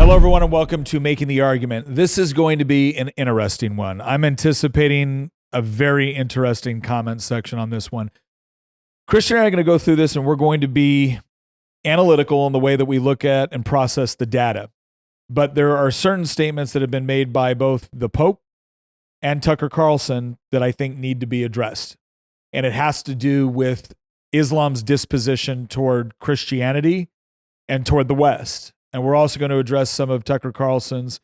Hello, everyone, and welcome to Making the Argument. This is going to be an interesting one. I'm anticipating a very interesting comment section on this one. Christian and I are going to go through this, and we're going to be analytical in the way that we look at and process the data. But there are certain statements that have been made by both the Pope and Tucker Carlson that I think need to be addressed. And it has to do with Islam's disposition toward Christianity and toward the West. And we're also going to address some of Tucker Carlson's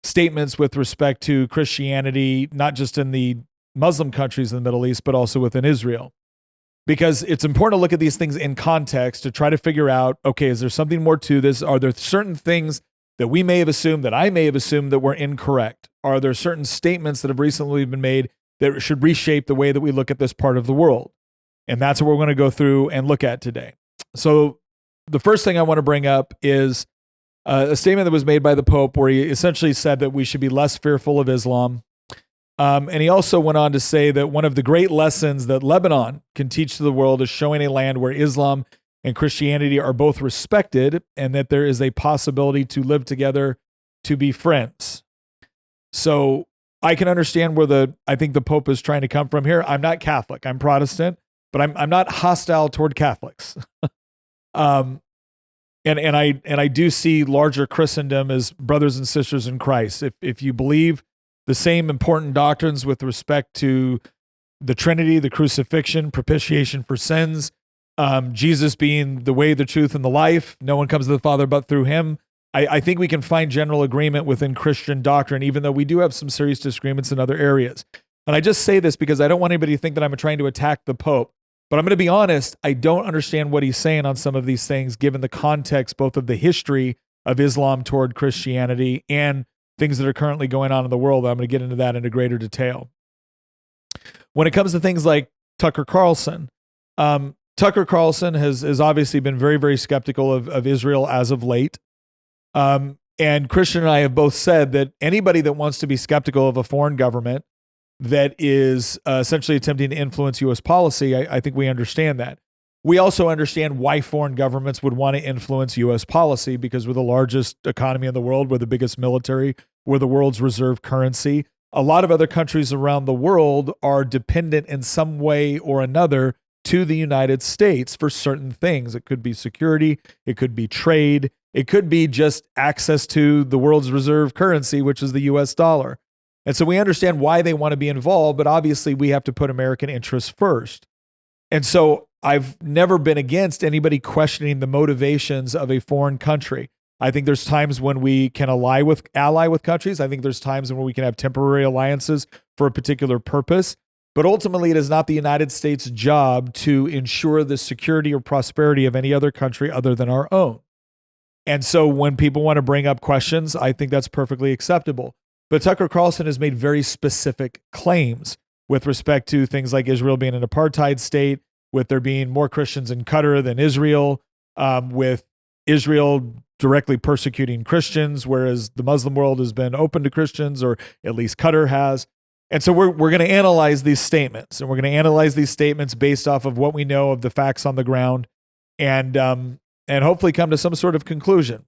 statements with respect to Christianity, not just in the Muslim countries in the Middle East, but also within Israel. Because it's important to look at these things in context to try to figure out, okay, is there something more to this? Are there certain things that we may have assumed, that I may have assumed that were incorrect? Are there certain statements that have recently been made that should reshape the way that we look at this part of the world? And that's what we're going to go through and look at today. So the first thing I want to bring up is a statement that was made by the Pope where he essentially said that we should be less fearful of Islam. And he also went on to say that one of the great lessons that Lebanon can teach to the world is showing a land where Islam and Christianity are both respected and that there is a possibility to live together, to be friends. So I can understand where I think the Pope is trying to come from here. I'm not Catholic, I'm Protestant, but I'm not hostile toward Catholics. And I do see larger Christendom as brothers and sisters in Christ. If you believe the same important doctrines with respect to the Trinity, the crucifixion, propitiation for sins, Jesus being the way, the truth, and the life, no one comes to the Father but through him, I think we can find general agreement within Christian doctrine, even though we do have some serious disagreements in other areas. And I just say this because I don't want anybody to think that I'm trying to attack the Pope. But I'm going to be honest, I don't understand what he's saying on some of these things, given the context both of the history of Islam toward Christianity and things that are currently going on in the world. I'm going to get into that into greater detail. When it comes to things like Tucker Carlson, Tucker Carlson has obviously been very, very skeptical of Israel as of late. And Christian and I have both said that anybody that wants to be skeptical of a foreign government that is essentially attempting to influence U.S. policy, I think we understand that. We also understand why foreign governments would want to influence U.S. policy because we're the largest economy in the world, we're the biggest military, we're the world's reserve currency. A lot of other countries around the world are dependent in some way or another to the United States for certain things. It could be security, it could be trade, it could be just access to the world's reserve currency, which is the U.S. dollar. And so we understand why they want to be involved, but obviously we have to put American interests first. And so I've never been against anybody questioning the motivations of a foreign country. I think there's times when we can ally with countries. I think there's times when we can have temporary alliances for a particular purpose. But ultimately, it is not the United States' job to ensure the security or prosperity of any other country other than our own. And so when people want to bring up questions, I think that's perfectly acceptable. But Tucker Carlson has made very specific claims with respect to things like Israel being an apartheid state, with there being more Christians in Qatar than Israel, with Israel directly persecuting Christians, whereas the Muslim world has been open to Christians, or at least Qatar has. And so we're going to analyze these statements, and we're going to analyze these statements based off of what we know of the facts on the ground, and hopefully come to some sort of conclusion.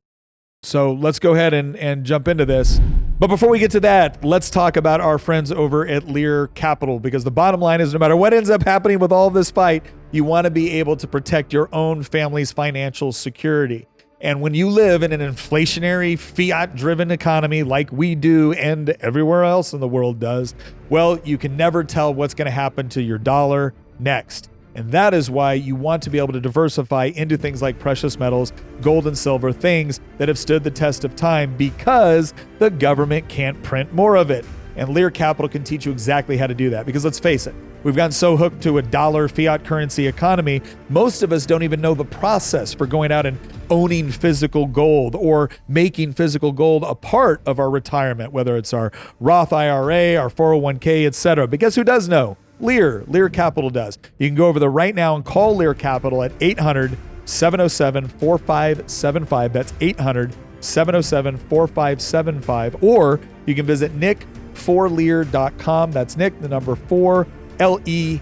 So let's go ahead and jump into this. But before we get to that, let's talk about our friends over at Lear Capital, because the bottom line is no matter what ends up happening with all of this fight, you want to be able to protect your own family's financial security. And when you live in an inflationary, fiat-driven economy like we do and everywhere else in the world does, well, you can never tell what's going to happen to your dollar next. And that is why you want to be able to diversify into things like precious metals, gold and silver, things that have stood the test of time because the government can't print more of it. And Lear Capital can teach you exactly how to do that. Because let's face it, we've gotten so hooked to a dollar fiat currency economy, most of us don't even know the process for going out and owning physical gold or making physical gold a part of our retirement, whether it's our Roth IRA, our 401k, etc. But guess who does know? Lear Capital does. You can go over there right now and call Lear Capital at 800-707-4575. That's 800-707-4575. Or you can visit nick4lear.com. That's Nick, the number 4, LEAR.com.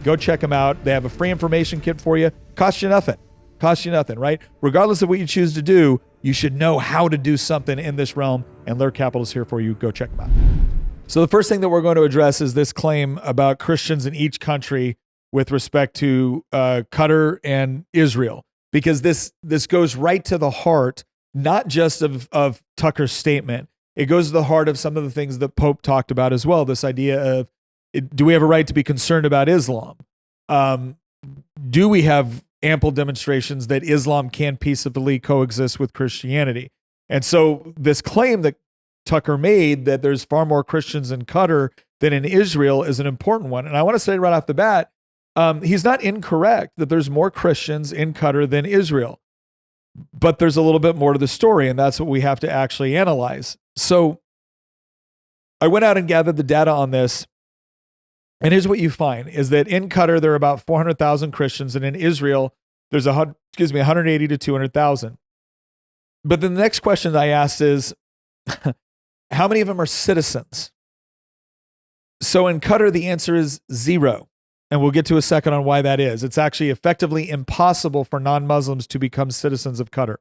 Go check them out. They have a free information kit for you. Costs you nothing. Costs you nothing, right? Regardless of what you choose to do, you should know how to do something in this realm, and Lear Capital is here for you. Go check them out. So the first thing that we're going to address is this claim about Christians in each country with respect to Qatar and Israel, because this goes right to the heart, not just of Tucker's statement. It goes to the heart of some of the things that Pope talked about as well. This idea of, do we have a right to be concerned about Islam? Do we have ample demonstrations that Islam can peaceably coexist with Christianity? And so this claim that Tucker made that there's far more Christians in Qatar than in Israel is an important one. And I want to say right off the bat, he's not incorrect that there's more Christians in Qatar than Israel. But there's a little bit more to the story, and that's what we have to actually analyze. So I went out and gathered the data on this, and here's what you find, is that in Qatar, there are about 400,000 Christians, and in Israel, there's 180 to 200,000. But then the next question I asked is, how many of them are citizens? So in Qatar, the answer is 0. And we'll get to a second on why that is. It's actually effectively impossible for non-Muslims to become citizens of Qatar.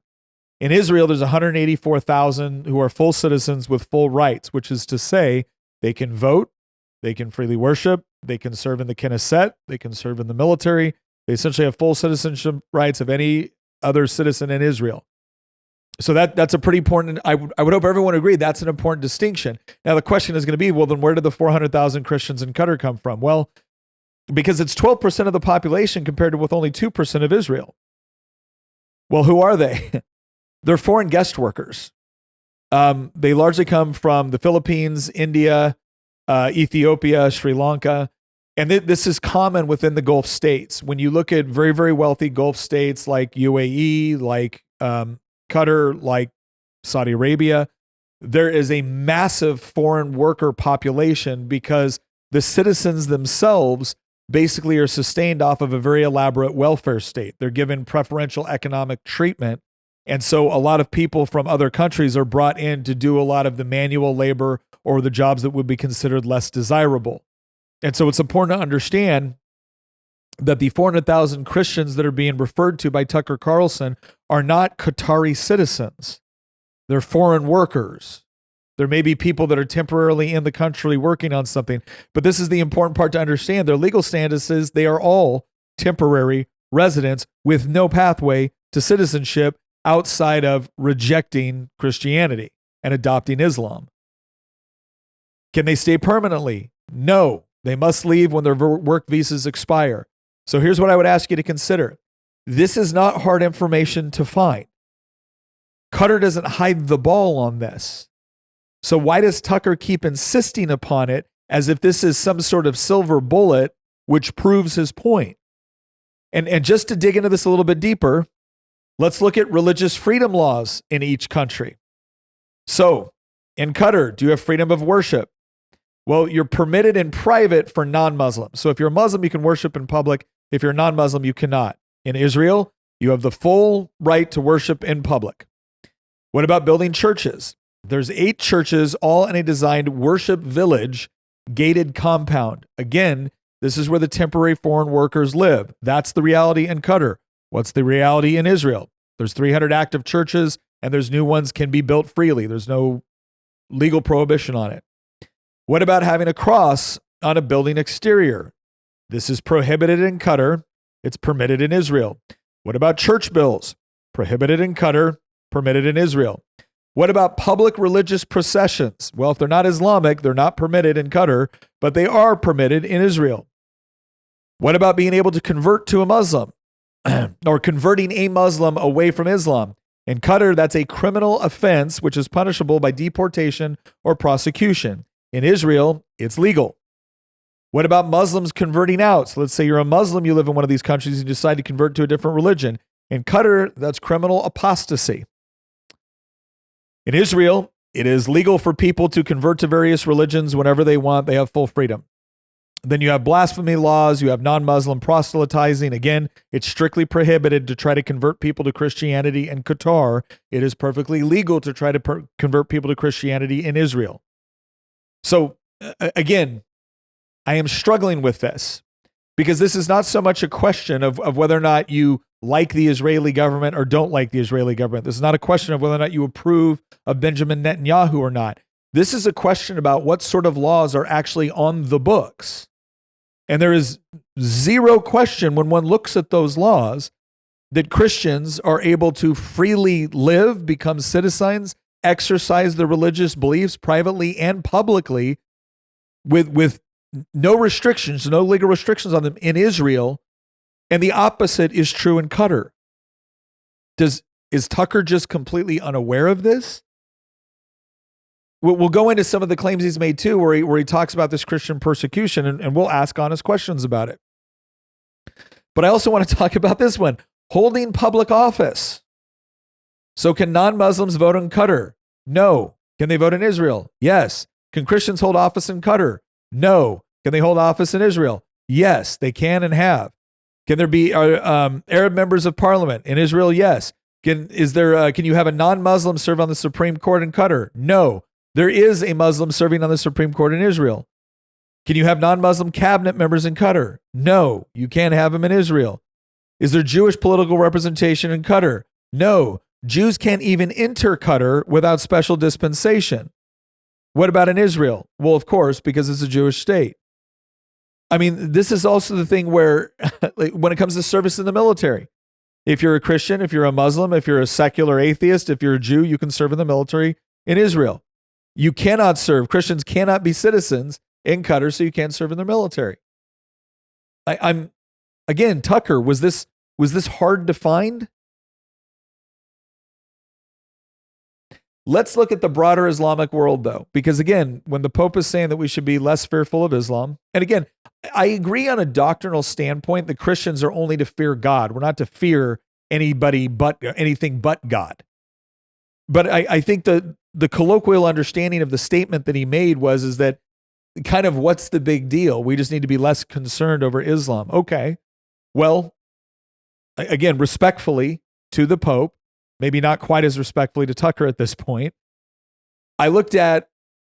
In Israel, there's 184,000 who are full citizens with full rights, which is to say they can vote, they can freely worship, they can serve in the Knesset, they can serve in the military. They essentially have full citizenship rights of any other citizen in Israel. So that's a pretty important, I would hope everyone agreed that's an important distinction. Now the question is going to be, well, then where did the 400,000 Christians in Qatar come from? Well, because it's 12% of the population compared to with only 2% of Israel. Well, who are they? They're foreign guest workers. They largely come from the Philippines, India, Ethiopia, Sri Lanka. And this is common within the Gulf states. When you look at very, very wealthy Gulf states like UAE, like Qatar, like Saudi Arabia, there is a massive foreign worker population because the citizens themselves basically are sustained off of a very elaborate welfare state. They're given preferential economic treatment. And so a lot of people from other countries are brought in to do a lot of the manual labor or the jobs that would be considered less desirable. And so it's important to understand that the 400,000 Christians that are being referred to by Tucker Carlson are not Qatari citizens. They're foreign workers. There may be people that are temporarily in the country working on something, but this is the important part to understand. Their legal status is they are all temporary residents with no pathway to citizenship outside of rejecting Christianity and adopting Islam. Can they stay permanently? No. They must leave when their work visas expire. So here's what I would ask you to consider. This is not hard information to find. Qatar doesn't hide the ball on this. So why does Tucker keep insisting upon it as if this is some sort of silver bullet which proves his point? And just to dig into this a little bit deeper, let's look at religious freedom laws in each country. So in Qatar, do you have freedom of worship? Well, you're permitted in private for non-Muslims. So if you're a Muslim, you can worship in public. If you're a non-Muslim, you cannot. In Israel, you have the full right to worship in public. What about building churches? There's 8 churches, all in a designed worship village, gated compound. Again, this is where the temporary foreign workers live. That's the reality in Qatar. What's the reality in Israel? There's 300 active churches, and there's new ones can be built freely. There's no legal prohibition on it. What about having a cross on a building exterior? This is prohibited in Qatar. It's permitted in Israel. What about church bills? Prohibited in Qatar, permitted in Israel. What about public religious processions? Well, if they're not Islamic, they're not permitted in Qatar, but they are permitted in Israel. What about being able to convert to a Muslim or converting a Muslim away from Islam? In Qatar, that's a criminal offense, which is punishable by deportation or prosecution. In Israel, it's legal. What about Muslims converting out? So let's say you're a Muslim, you live in one of these countries, you decide to convert to a different religion. In Qatar, that's criminal apostasy. In Israel, it is legal for people to convert to various religions whenever they want. They have full freedom. Then you have blasphemy laws. You have non-Muslim proselytizing. Again, it's strictly prohibited to try to convert people to Christianity in Qatar. It is perfectly legal to try to convert people to Christianity in Israel. So again, I am struggling with this because this is not so much a question of whether or not you like the Israeli government or don't like the Israeli government. This is not a question of whether or not you approve of Benjamin Netanyahu or not. This is a question about what sort of laws are actually on the books. And there is zero question when one looks at those laws that Christians are able to freely live, become citizens, exercise their religious beliefs privately and publicly with no restrictions, no legal restrictions on them in Israel. And the opposite is true in Qatar. Is Tucker just completely unaware of this? We'll go into some of the claims he's made too, where he talks about this Christian persecution, and we'll ask honest questions about it. But I also want to talk about this one, holding public office. So can non-Muslims vote in Qatar? No. Can they vote in Israel? Yes. Can Christians hold office in Qatar? No. Can they hold office in Israel? Yes, they can and have. Can there be Arab members of parliament in Israel? Yes. Can you have a non-Muslim serve on the Supreme Court in Qatar? No. There is a Muslim serving on the Supreme Court in Israel. Can you have non-Muslim cabinet members in Qatar? No, you can't have them in Israel. Is there Jewish political representation in Qatar? No. Jews can't even enter Qatar without special dispensation. What about in Israel? Well, of course, because it's a Jewish state. I mean, this is also the thing where when it comes to service in the military, if you're a Christian, if you're a Muslim, if you're a secular atheist, if you're a Jew, you can serve in the military in Israel. You cannot serve. Christians cannot be citizens in Qatar, so you can't serve in the military. Again, Tucker, was this hard to find? Let's look at the broader Islamic world, though, because again, when the Pope is saying that we should be less fearful of Islam, and again, I agree on a doctrinal standpoint that Christians are only to fear God. We're not to fear anything but God. But I think the colloquial understanding of the statement that he made is that kind of what's the big deal? We just need to be less concerned over Islam. Okay. Well, again, respectfully to the Pope, maybe not quite as respectfully to Tucker at this point, I looked at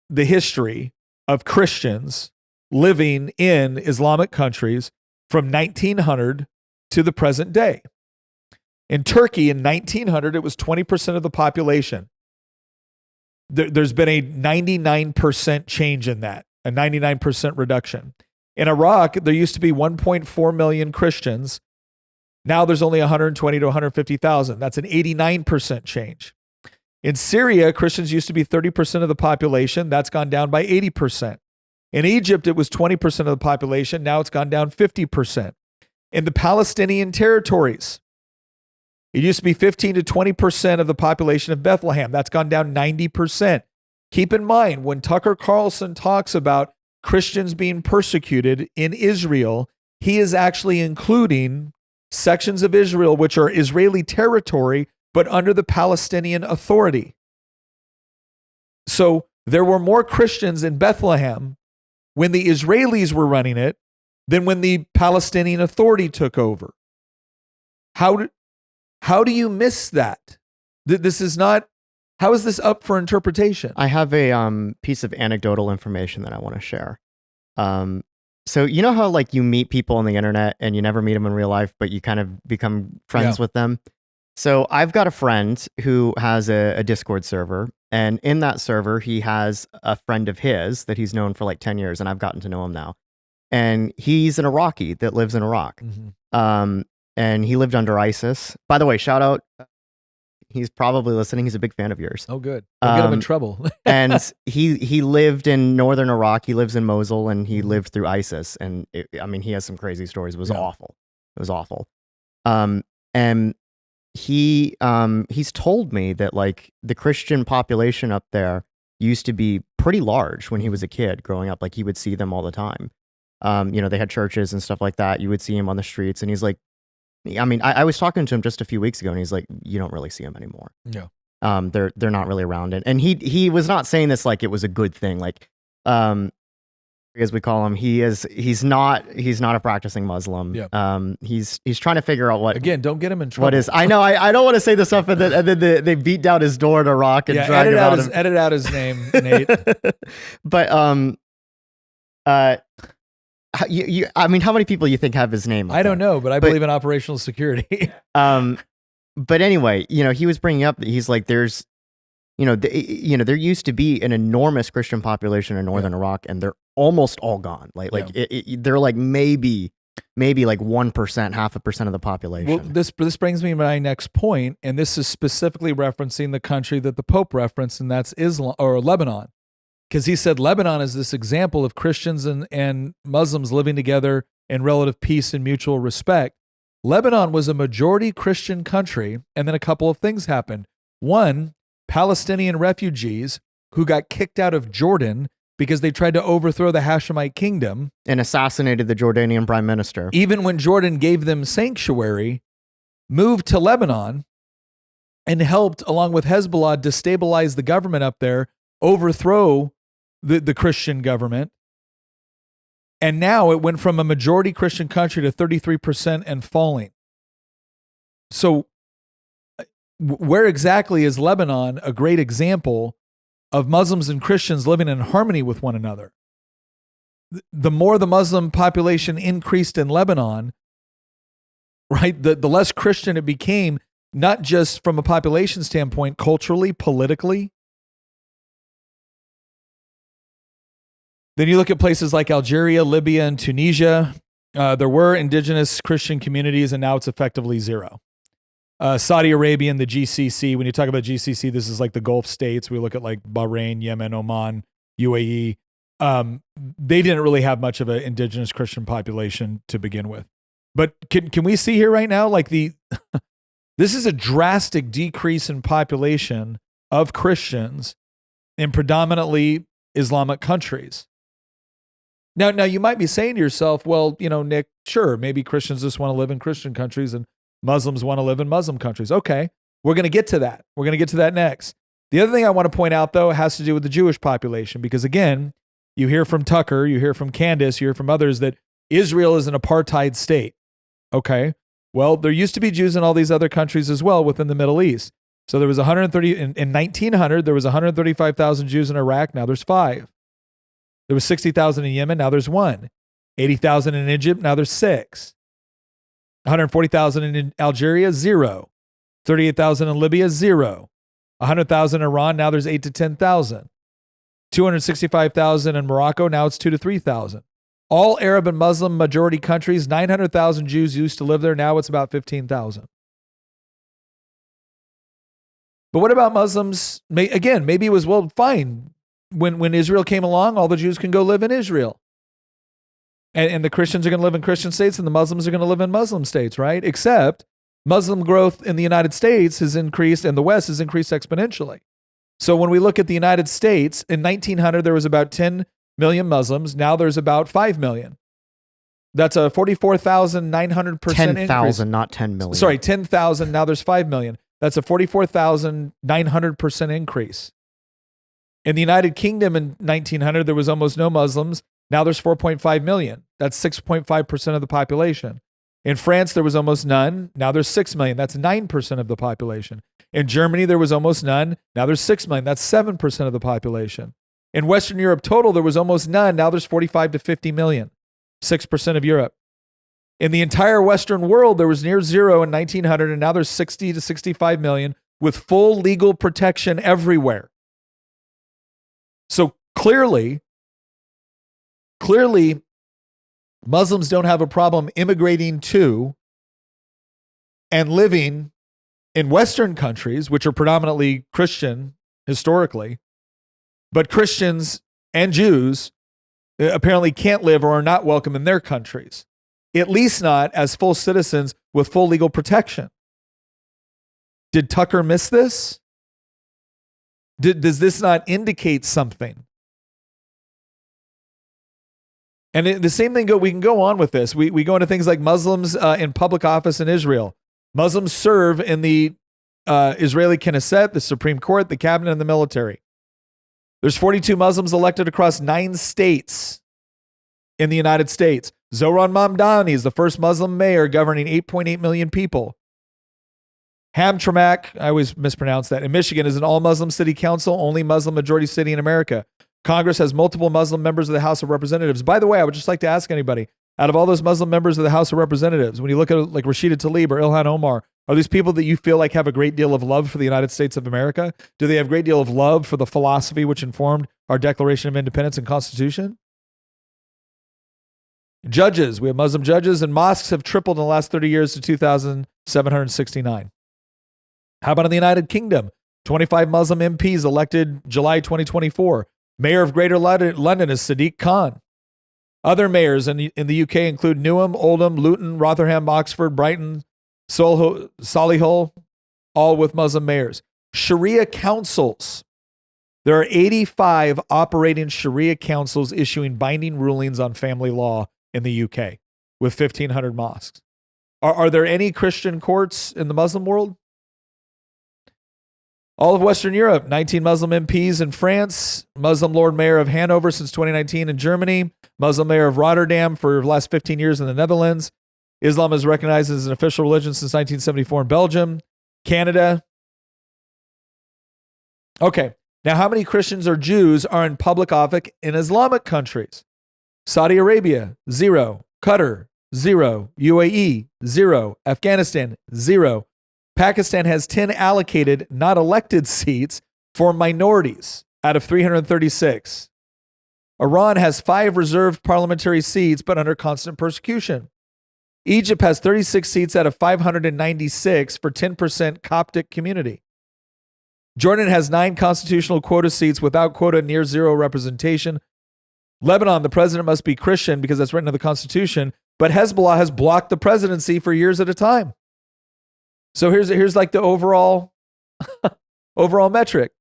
the history of Christians living in Islamic countries from 1900 to the present day. In Turkey in 1900, it was 20% of the population. There's been a 99% change in that, a 99% reduction. In Iraq, there used to be 1.4 million Christians. Now there's only 120 to 150,000. That's an 89% change. In Syria, Christians used to be 30% of the population. That's gone down by 80%. In Egypt, it was 20% of the population. Now it's gone down 50%. In the Palestinian territories, it used to be 15 to 20% of the population of Bethlehem. That's gone down 90%. Keep in mind, when Tucker Carlson talks about Christians being persecuted in Israel, he is actually including sections of Israel which are Israeli territory, but under the Palestinian Authority. So there were more Christians in Bethlehem when the Israelis were running it than when the Palestinian Authority took over. How do you miss that? This is not, how is this up for interpretation? I have a piece of anecdotal information that I want to share. So you know how like you meet people on the internet and you never meet them in real life, but you kind of become friends with them? So I've got a friend who has a Discord server, and in that server, he has a friend of his that he's known for like 10 years, and I've gotten to know him now. And he's an Iraqi that lives in Iraq. Mm-hmm. And he lived under ISIS. By the way, shout out. He's probably listening. He's a big fan of yours. Oh, good. Don't get him in trouble. And he lived in northern Iraq. He lives in Mosul, and he lived through ISIS. And he has some crazy stories. It was awful. It was awful. And he's told me that like the Christian population up there used to be pretty large when he was a kid growing up. Like he would see them all the time. They had churches and stuff like that. You would see him on the streets, and he's like, I was talking to him just a few weeks ago, and he's like, you don't really see him anymore. No. They're not really around it. And he was not saying this like it was a good thing. Like, as we call him, he's not a practicing Muslim. Yeah. He's trying to figure out what. Again, don't get him in trouble. What is? I know. I don't want to say this stuff, and then they beat down his door in Iraq and drag him out. Edit out his name, Nate. But I mean, how many people you think have his name? I don't know, but I believe in operational security. But anyway, he was bringing up that he's like, there's, there used to be an enormous Christian population in northern Iraq, and they're almost all gone. They're like maybe like 1%, 0.5% of the population. Well, this brings me to my next point, and this is specifically referencing the country that the Pope referenced, and that's Islam or Lebanon, because he said Lebanon is this example of Christians and Muslims living together in relative peace and mutual respect. Lebanon was a majority Christian country, and then a couple of things happened. One, Palestinian refugees who got kicked out of Jordan because they tried to overthrow the Hashemite kingdom and assassinated the Jordanian prime minister. Even when Jordan gave them sanctuary, moved to Lebanon and helped, along with Hezbollah, destabilize the government up there, overthrow the Christian government. And now it went from a majority Christian country to 33% and falling. So where exactly is Lebanon a great example of Muslims and Christians living in harmony with one another? The more the Muslim population increased in Lebanon, right, the less Christian it became, not just from a population standpoint, culturally, politically. Then you look at places like Algeria, Libya, and Tunisia. There were indigenous Christian communities, and now it's effectively zero. Saudi Arabia and the GCC, when you talk about GCC, this is like the Gulf states. We look at like Bahrain, Yemen, Oman, UAE. They didn't really have much of an indigenous Christian population to begin with. But can we see here right now, like this is a drastic decrease in population of Christians in predominantly Islamic countries. Now you might be saying to yourself, well, Nick, sure, maybe Christians just want to live in Christian countries and Muslims want to live in Muslim countries. Okay, we're going to get to that. We're going to get to that next. The other thing I want to point out, though, has to do with the Jewish population, because again, you hear from Tucker, you hear from Candace, you hear from others that Israel is an apartheid state. Okay, well, there used to be Jews in all these other countries as well within the Middle East. So there was 130, in 1900, there was 135,000 Jews in Iraq, now there's 5. There was 60,000 in Yemen, now there's 1. 80,000 in Egypt, now there's 6. 140,000 in Algeria, 0. 38,000 in Libya, 0. 100,000 in Iran, now there's 8 to 10,000. 265,000 in Morocco, now it's 2 to 3,000. All Arab and Muslim majority countries, 900,000 Jews used to live there, now it's about 15,000. But what about Muslims? Again, maybe it was, well, fine. When Israel came along, all the Jews can go live in Israel. And the Christians are going to live in Christian states and the Muslims are going to live in Muslim states, right? Except Muslim growth in the United States has increased and the West has increased exponentially. So when we look at the United States, in 1900, there was about 10 million Muslims. Now there's about 5 million. That's a 44,900% 10,000, not 10 million. Sorry, 10,000. Now there's 5 million. That's a 44,900% increase. In the United Kingdom in 1900, there was almost no Muslims. Now there's 4.5 million. That's 6.5% of the population. In France, there was almost none. Now there's 6 million. That's 9% of the population. In Germany, there was almost none. Now there's 6 million. That's 7% of the population. In Western Europe total, there was almost none. Now there's 45 to 50 million. 6% of Europe. In the entire Western world, there was near zero in 1900, and now there's 60 to 65 million with full legal protection everywhere. So clearly, Muslims don't have a problem immigrating to and living in Western countries, which are predominantly Christian historically, but Christians and Jews apparently can't live or are not welcome in their countries, at least not as full citizens with full legal protection. Did Tucker miss this? Does this not indicate something? And the same thing, we can go on with this. We go into things like Muslims in public office in Israel. Muslims serve in the Israeli Knesset, the Supreme Court, the cabinet, and the military. There's 42 Muslims elected across 9 states in the United States. Zohran Mamdani is the first Muslim mayor governing 8.8 million people. Hamtramck, I always mispronounce that, in Michigan is an all-Muslim city council, only Muslim majority city in America. Congress has multiple Muslim members of the House of Representatives. By the way, I would just like to ask anybody, out of all those Muslim members of the House of Representatives, when you look at like Rashida Tlaib or Ilhan Omar, are these people that you feel like have a great deal of love for the United States of America? Do they have a great deal of love for the philosophy which informed our Declaration of Independence and Constitution? Judges, we have Muslim judges, and mosques have tripled in the last 30 years to 2,769. How about in the United Kingdom? 25 Muslim MPs elected July 2024. Mayor of Greater London is Sadiq Khan. Other mayors in the UK include Newham, Oldham, Luton, Rotherham, Oxford, Brighton, Solihull, all with Muslim mayors. Sharia councils. There are 85 operating Sharia councils issuing binding rulings on family law in the UK with 1,500 mosques. Are there any Christian courts in the Muslim world? All of Western Europe, 19 Muslim MPs in France, Muslim Lord Mayor of Hanover since 2019 in Germany, Muslim Mayor of Rotterdam for the last 15 years in the Netherlands. Islam is recognized as an official religion since 1974 in Belgium, Canada. Okay, now how many Christians or Jews are in public office in Islamic countries? Saudi Arabia, 0. Qatar, 0. UAE, 0. Afghanistan, 0. Pakistan has 10 allocated, not elected seats for minorities out of 336. Iran has 5 reserved parliamentary seats, but under constant persecution. Egypt has 36 seats out of 596 for 10% Coptic community. Jordan has 9 constitutional quota seats without quota, near zero representation. Lebanon, the president must be Christian because that's written in the Constitution, but Hezbollah has blocked the presidency for years at a time. So here's like the overall metric.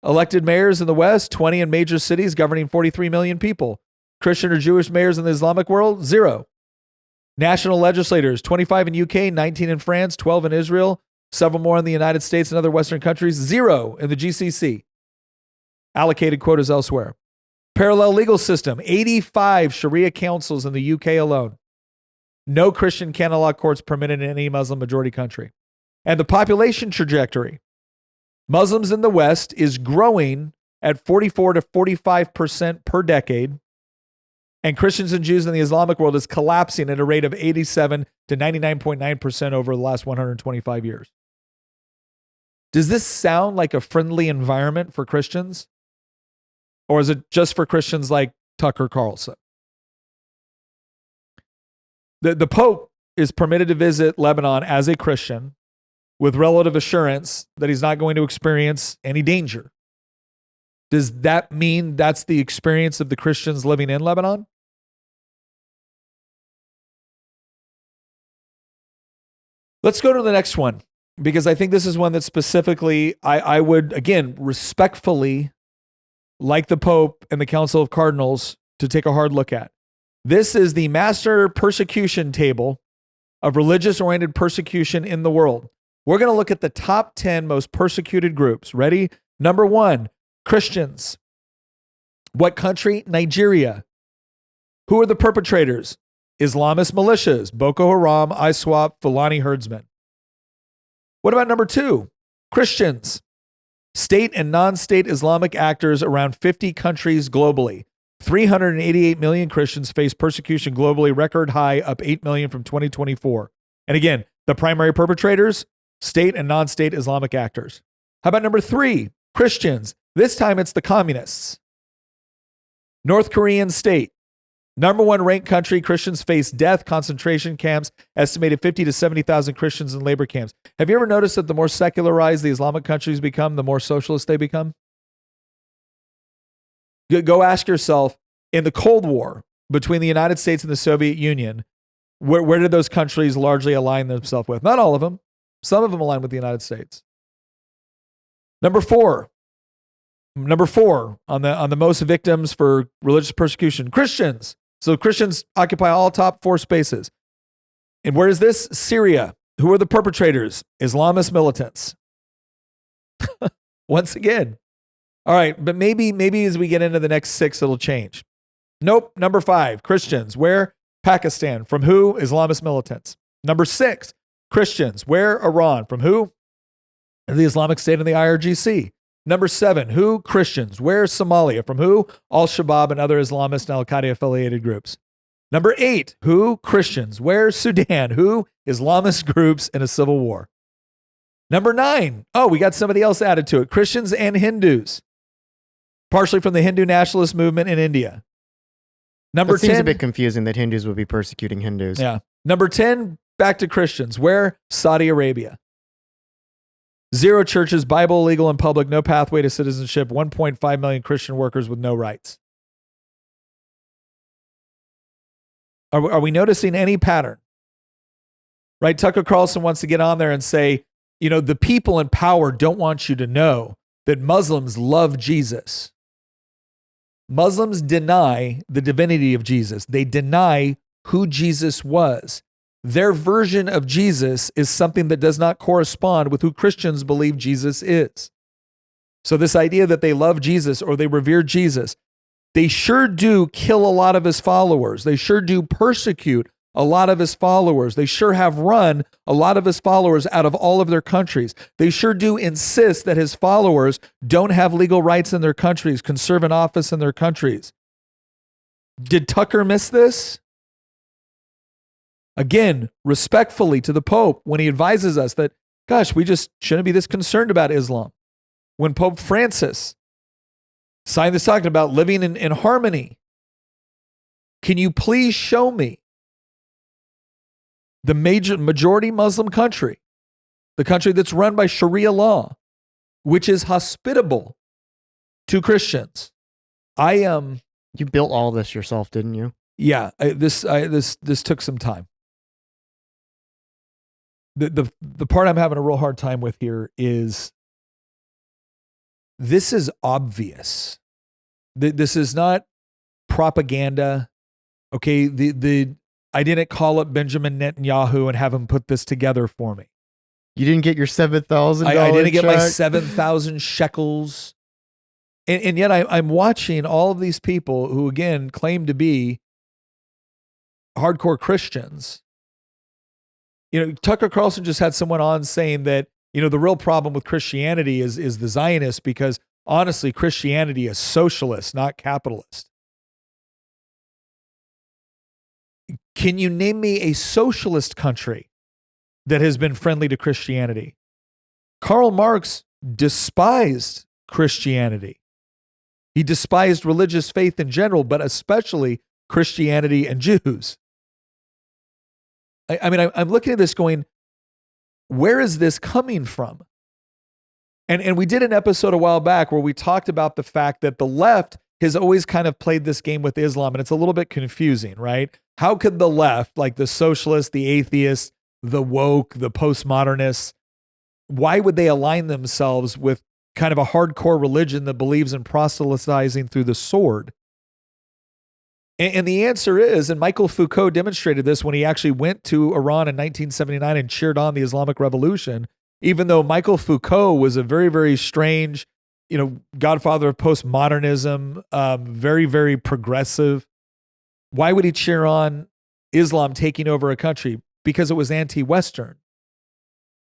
Elected mayors in the West, 20 in major cities governing 43 million people. Christian or Jewish mayors in the Islamic world, 0. National legislators, 25 in UK, 19 in France, 12 in Israel, several more in the United States and other Western countries, 0 in the GCC. Allocated quotas elsewhere. Parallel legal system, 85 Sharia councils in the UK alone. No Christian canon law courts permitted in any Muslim majority country. And the population trajectory. Muslims in the West is growing at 44 to 45% per decade, and Christians and Jews in the Islamic world is collapsing at a rate of 87 to 99.9% over the last 125 years. Does this sound like a friendly environment for Christians? Or is it just for Christians like Tucker Carlson? The Pope is permitted to visit Lebanon as a Christian with relative assurance that he's not going to experience any danger. Does that mean that's the experience of the Christians living in Lebanon? Let's go to the next one, because I think this is one that specifically I would, again, respectfully, like the Pope and the Council of Cardinals, to take a hard look at. This is the master persecution table of religious-oriented persecution in the world. We're going to look at the top 10 most persecuted groups. Ready? Number 1, Christians. What country? Nigeria. Who are the perpetrators? Islamist militias, Boko Haram, ISWAP, Fulani herdsmen. What about number 2? Christians. State and non-state Islamic actors around 50 countries globally. 388 million Christians face persecution globally, record high, up 8 million from 2024. And again, the primary perpetrators, state and non-state Islamic actors. How about number 3? Christians. This time it's the communists. North Korean state. Number 1 ranked country, Christians face death, concentration camps, estimated 50 to 70,000 Christians in labor camps. Have you ever noticed that the more secularized the Islamic countries become, the more socialist they become? Go ask yourself, in the Cold War between the United States and the Soviet Union, where did those countries largely align themselves with? Not all of them. Some of them align with the United States. Number 4 on the most victims for religious persecution, Christians. So Christians occupy all top 4 spaces. And where is this? Syria. Who are the perpetrators? Islamist militants. Once again. All right, but maybe as we get into the next 6, it'll change. Nope. Number 5, Christians. Where? Pakistan. From who? Islamist militants. Number 6, Christians. Where? Iran. From who? The Islamic State and the IRGC. Number 7, who? Christians. Where? Somalia. From who? Al-Shabaab and other Islamist and Al-Qaeda affiliated groups. Number 8, who? Christians. Where? Sudan. Who? Islamist groups in a civil war. Number 9, oh, we got somebody else added to it. Christians and Hindus, partially from the Hindu nationalist movement in India. Number 10. It seems a bit confusing that Hindus would be persecuting Hindus. Yeah. Number 10, back to Christians. Where? Saudi Arabia. 0 churches, Bible illegal in public, no pathway to citizenship, 1.5 million Christian workers with no rights. Are we noticing any pattern? Right? Tucker Carlson wants to get on there and say, you know, the people in power don't want you to know that Muslims love Jesus. Muslims deny the divinity of Jesus. They deny who Jesus was. Their version of Jesus is something that does not correspond with who Christians believe Jesus is. So this idea that they love Jesus or they revere Jesus, they sure do kill a lot of his followers. They sure do persecute a lot of his followers. They sure have run a lot of his followers out of all of their countries. They sure do insist that his followers don't have legal rights in their countries, can serve in office in their countries. Did Tucker miss this? Again, respectfully to the Pope, when he advises us that, gosh, we just shouldn't be this concerned about Islam. When Pope Francis signed this talking about living in harmony, can you please show me the majority Muslim country, the country that's run by Sharia law, which is hospitable to Christians? You built all this yourself, didn't you? Yeah, this took some time. The part I'm having a real hard time with here is this is obvious. This is not propaganda. Okay, I didn't call up Benjamin Netanyahu and have him put this together for me. You didn't get your $7,000. I didn't get my 7,000 shekels. And yet I'm watching all of these people who, again, claim to be hardcore Christians. You know, Tucker Carlson just had someone on saying that, you know, the real problem with Christianity is the Zionists, because honestly, Christianity is socialist, not capitalist. Can you name me a socialist country that has been friendly to Christianity? Karl Marx despised Christianity. He despised religious faith in general, but especially Christianity and Jews. I mean, I'm looking at this going, where is this coming from? And we did an episode a while back where we talked about the fact that the left has always kind of played this game with Islam, and it's a little bit confusing, right? How could the left, like the socialists, the atheists, the woke, the postmodernists, why would they align themselves with kind of a hardcore religion that believes in proselytizing through the sword? And the answer is, and Michael Foucault demonstrated this when he actually went to Iran in 1979 and cheered on the Islamic Revolution, even though Michael Foucault was a very, very strange, you know, godfather of postmodernism, very, very progressive. Why would he cheer on Islam taking over a country? Because it was anti-Western.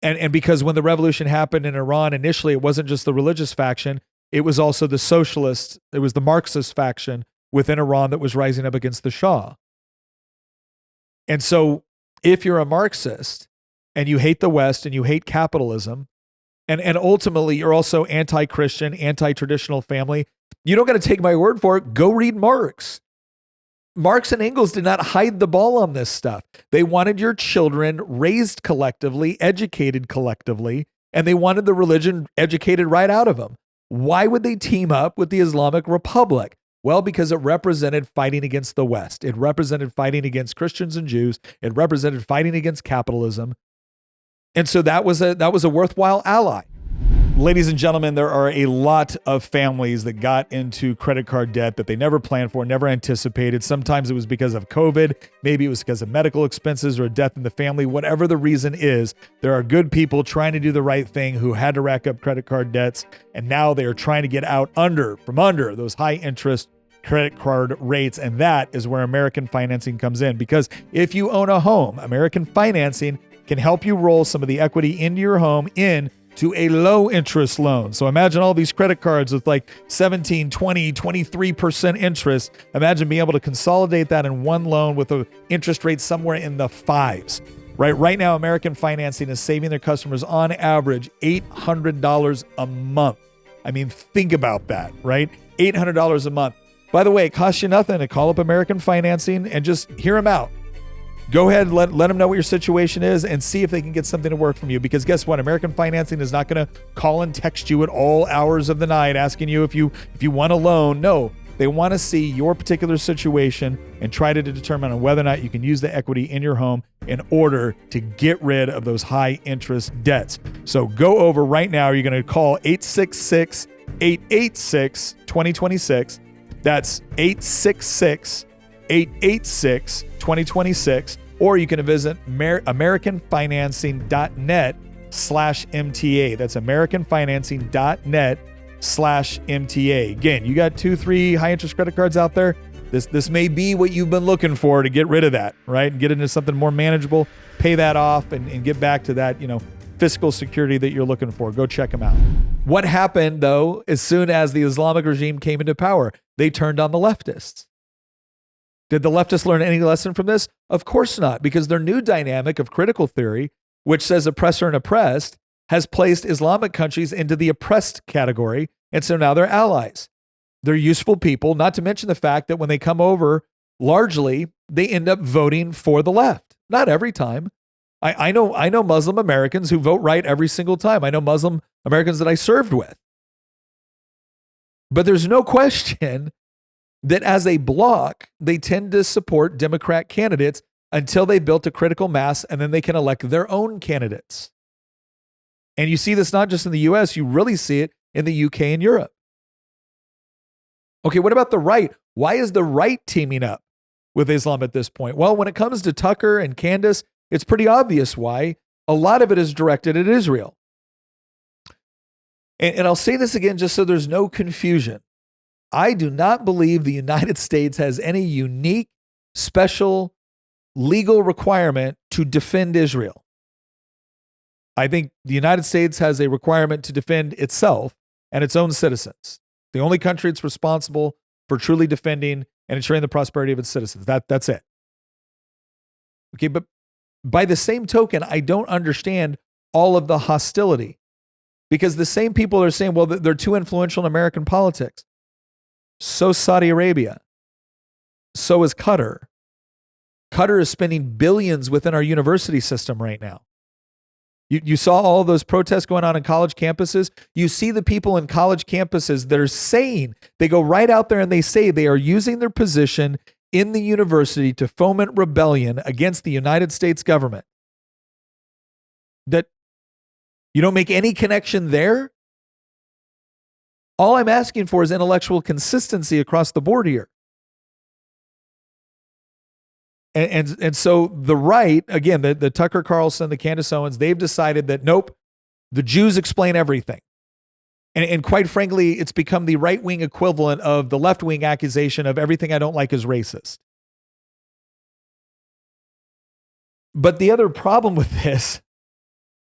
And because when the revolution happened in Iran, initially it wasn't just the religious faction, it was also the socialist, it was the Marxist faction within Iran that was rising up against the Shah. And so if you're a Marxist and you hate the West and you hate capitalism, and ultimately you're also anti-Christian, anti-traditional family, you don't got to take my word for it. Go read Marx. Marx and Engels did not hide the ball on this stuff. They wanted your children raised collectively, educated collectively, and they wanted the religion educated right out of them. Why would they team up with the Islamic Republic? Well, because it represented fighting against the West. It represented fighting against Christians and Jews. It represented fighting against capitalism. And so that was a worthwhile ally. Ladies and gentlemen, there are a lot of families that got into credit card debt that they never planned for, never anticipated. Sometimes it was because of COVID. Maybe it was because of medical expenses or a death in the family. Whatever the reason is, there are good people trying to do the right thing who had to rack up credit card debts, and now they are trying to get out from under those high interest credit card rates. And that is where American financing comes in. Because if you own a home, American financing can help you roll some of the equity into your home in to a low interest loan. So imagine all these credit cards with like 17, 20, 23% interest. Imagine being able to consolidate that in one loan with an interest rate somewhere in the fives. Right now, American Financing is saving their customers on average $800 a month. I mean, think about that, right? $800 a month. By the way, it costs you nothing to call up American Financing and just hear them out. Go ahead, let them know what your situation is and see if they can get something to work from you. Because guess what? American Financing is not going to call and text you at all hours of the night asking you if you want a loan. No, they want to see your particular situation and try to determine on whether or not you can use the equity in your home in order to get rid of those high interest debts. So go over right now. You're going to call 866-886-2026. That's 866-886-2026. Or you can visit americanfinancing.net/MTA. That's americanfinancing.net/MTA. Again, you got 2-3 high interest credit cards out there. This may be what you've been looking for to get rid of that, right? And get into something more manageable, pay that off and get back to that, fiscal security that you're looking for. Go check them out. What happened though, as soon as the Islamic regime came into power? They turned on the leftists. Did the leftists learn any lesson from this? Of course not, because their new dynamic of critical theory, which says oppressor and oppressed, has placed Islamic countries into the oppressed category. And so now they're allies. They're useful people, not to mention the fact that when they come over, largely, they end up voting for the left. Not every time. I know Muslim Americans who vote right every single time. I know Muslim Americans that I served with. But there's no question that as a bloc, they tend to support Democrat candidates until they built a critical mass, and then they can elect their own candidates. And you see this not just in the US, you really see it in the UK and Europe. Okay, what about the right? Why is the right teaming up with Islam at this point? Well, when it comes to Tucker and Candace, it's pretty obvious why. A lot of it is directed at Israel. And I'll say this again just so there's no confusion. I do not believe the United States has any unique, special legal requirement to defend Israel. I think the United States has a requirement to defend itself and its own citizens. The only country that's responsible for truly defending and ensuring the prosperity of its citizens. That's it. Okay, but by the same token, I don't understand all of the hostility because the same people are saying, well, they're too influential in American politics. So Saudi Arabia. So is Qatar. Qatar is spending billions within our university system right now. You saw all those protests going on in college campuses. You see the people in college campuses that are saying, they go right out there and they say they are using their position in the university to foment rebellion against the United States government. That you don't make any connection there? All I'm asking for is intellectual consistency across the board here. And so the right, again, the Tucker Carlson, the Candace Owens, they've decided that, nope, the Jews explain everything. And quite frankly, it's become the right-wing equivalent of the left-wing accusation of everything I don't like is racist. But the other problem with this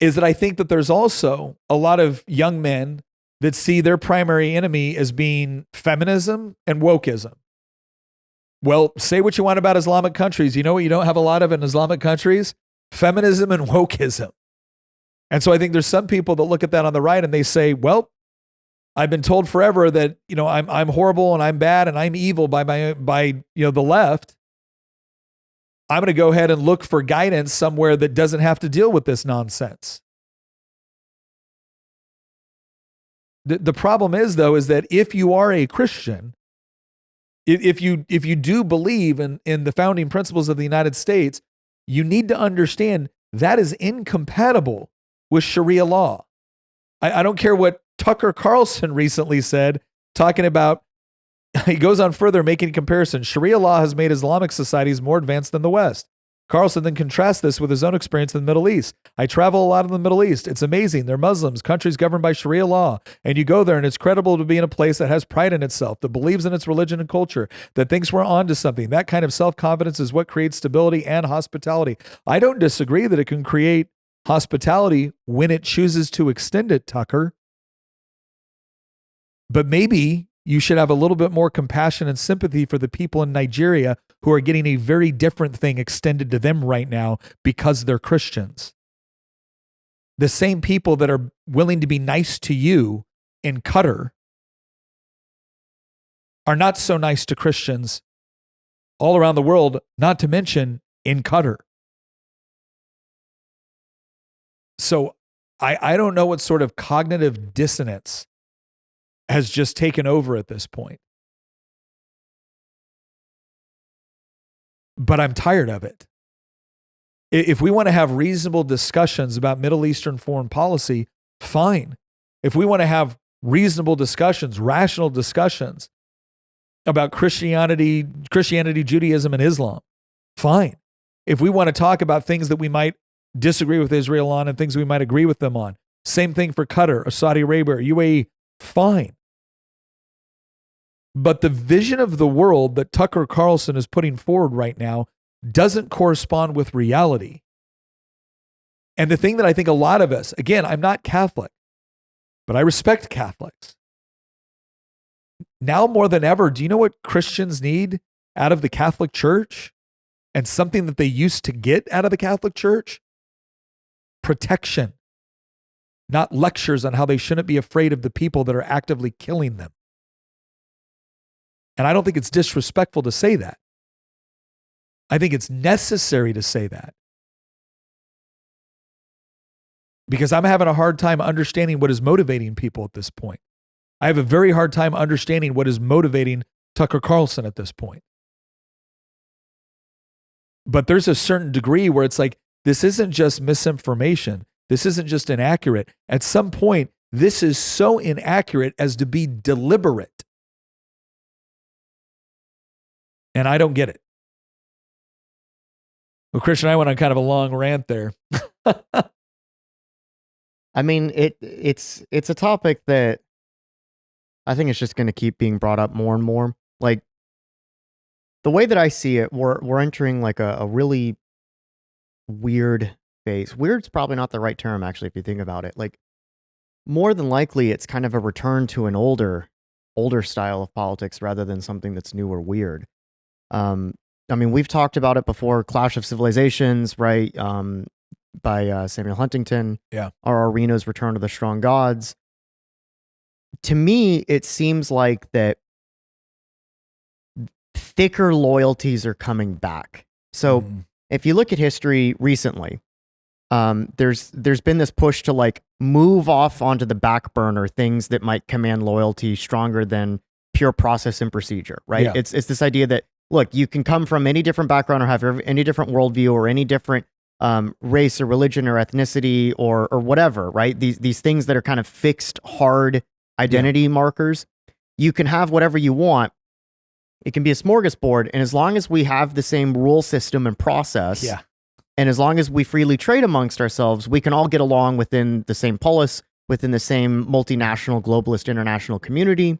is that I think that there's also a lot of young men that see their primary enemy as being feminism and wokeism. Well, say what you want about Islamic countries. You know what you don't have a lot of in Islamic countries? Feminism and wokeism. And so I think there's some people that look at that on the right and they say, well, I've been told forever that, I'm horrible and I'm bad and I'm evil by the left. I'm going to go ahead and look for guidance somewhere that doesn't have to deal with this nonsense. The problem is, though, is that if you are a Christian, if you do believe in the founding principles of the United States, you need to understand that is incompatible with Sharia law. I don't care what Tucker Carlson recently said, talking about, he goes on further making a comparison. Sharia law has made Islamic societies more advanced than the West. Carlson then contrasts this with his own experience in the Middle East. I travel a lot in the Middle East. It's amazing. They're Muslims, countries governed by Sharia law. And you go there and it's credible to be in a place that has pride in itself, that believes in its religion and culture, that thinks we're onto something. That kind of self-confidence is what creates stability and hospitality. I don't disagree that it can create hospitality when it chooses to extend it, Tucker. But maybe you should have a little bit more compassion and sympathy for the people in Nigeria who are getting a very different thing extended to them right now because they're Christians. The same people that are willing to be nice to you in Qatar are not so nice to Christians all around the world, not to mention in Qatar. So I don't know what sort of cognitive dissonance has just taken over at this point. But I'm tired of it. If we want to have reasonable discussions about Middle Eastern foreign policy, fine. If we want to have reasonable discussions, rational discussions about Christianity, Judaism, and Islam, fine. If we want to talk about things that we might disagree with Israel on and things we might agree with them on, same thing for Qatar or Saudi Arabia or UAE, fine. But the vision of the world that Tucker Carlson is putting forward right now doesn't correspond with reality. And the thing that I think a lot of us, again, I'm not Catholic, but I respect Catholics. Now more than ever, do you know what Christians need out of the Catholic Church? And something that they used to get out of the Catholic Church? Protection. Not lectures on how they shouldn't be afraid of the people that are actively killing them. And I don't think it's disrespectful to say that. I think it's necessary to say that. Because I'm having a hard time understanding what is motivating people at this point. I have a very hard time understanding what is motivating Tucker Carlson at this point. But there's a certain degree where it's like, this isn't just misinformation. This isn't just inaccurate. At some point, this is so inaccurate as to be deliberate. And I don't get it. Well, Christian, I went on kind of a long rant there. I mean, it's a topic that I think it's just going to keep being brought up more and more. Like, the way that I see it, we're entering like a really weird phase. Weird's probably not the right term, actually, if you think about it. Like, more than likely, it's kind of a return to an older style of politics rather than something that's new or weird. I mean, we've talked about it before, Clash of Civilizations, right? By Samuel Huntington. Yeah. Our Arena's Return to the Strong Gods. To me, it seems like that thicker loyalties are coming back. So if you look at history recently, there's been this push to like move off onto the back burner things that might command loyalty stronger than pure process and procedure, right? Yeah. It's this idea that, look, you can come from any different background or have any different worldview or any different race or religion or ethnicity or whatever, right? These things that are kind of fixed, hard identity markers. You can have whatever you want. It can be a smorgasbord, and as long as we have the same rule system and process, and as long as we freely trade amongst ourselves, we can all get along within the same polis, within the same multinational, globalist, international community.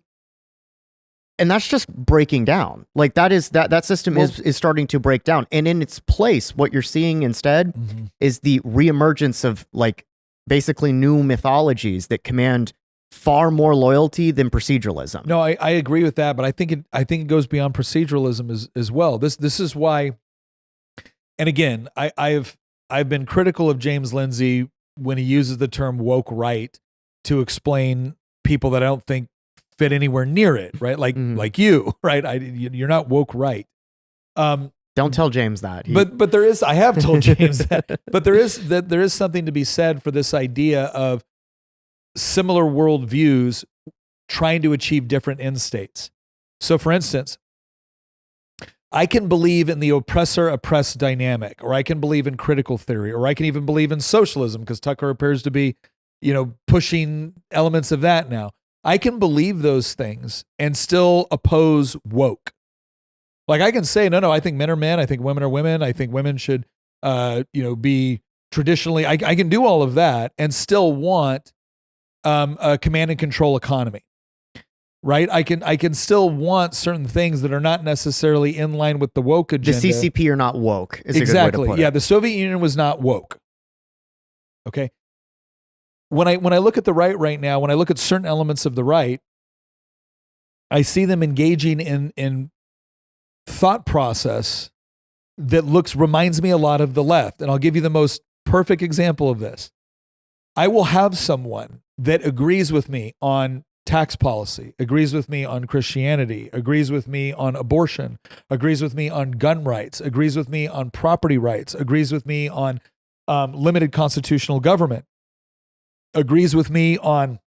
And that's just breaking down. Like that system is starting to break down. And in its place, what you're seeing instead is the reemergence of like basically new mythologies that command far more loyalty than proceduralism. No, I agree with that, but I think it goes beyond proceduralism as well. This is why, and again, I've been critical of James Lindsay when he uses the term woke right to explain people that I don't think fit anywhere near it, right? Like you, right? You're not woke right. Don't tell James that. But there is. I have told James that. But there is something to be said for this idea of similar worldviews trying to achieve different end states. So, for instance, I can believe in the oppressor-oppressed dynamic, or I can believe in critical theory, or I can even believe in socialism because Tucker appears to be, pushing elements of that now. I can believe those things and still oppose woke. Like I can say, no, I think men are men. I think women are women. I think women should, be traditionally, I can do all of that and still want a command and control economy, right? I can still want certain things that are not necessarily in line with the woke agenda. The CCP are not woke. Is exactly. A good way to put it. Yeah. The Soviet Union was not woke. Okay. When I look at the right now, when I look at certain elements of the right, I see them engaging in thought process that reminds me a lot of the left. And I'll give you the most perfect example of this. I will have someone that agrees with me on tax policy, agrees with me on Christianity, agrees with me on abortion, agrees with me on gun rights, agrees with me on property rights, agrees with me on limited constitutional government, agrees with me on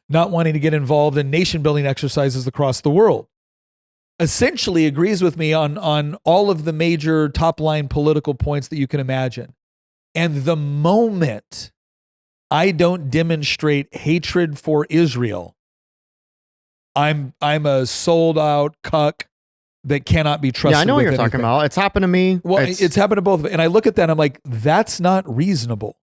not wanting to get involved in nation building exercises across the world, essentially agrees with me on all of the major top line political points that you can imagine. And the moment I don't demonstrate hatred for Israel, I'm a sold out cuck that cannot be trusted. Yeah, I know what you're anything. talking about. It's happened to me. Well, it's happened to both of us. And I look at that and I'm like, that's not reasonable.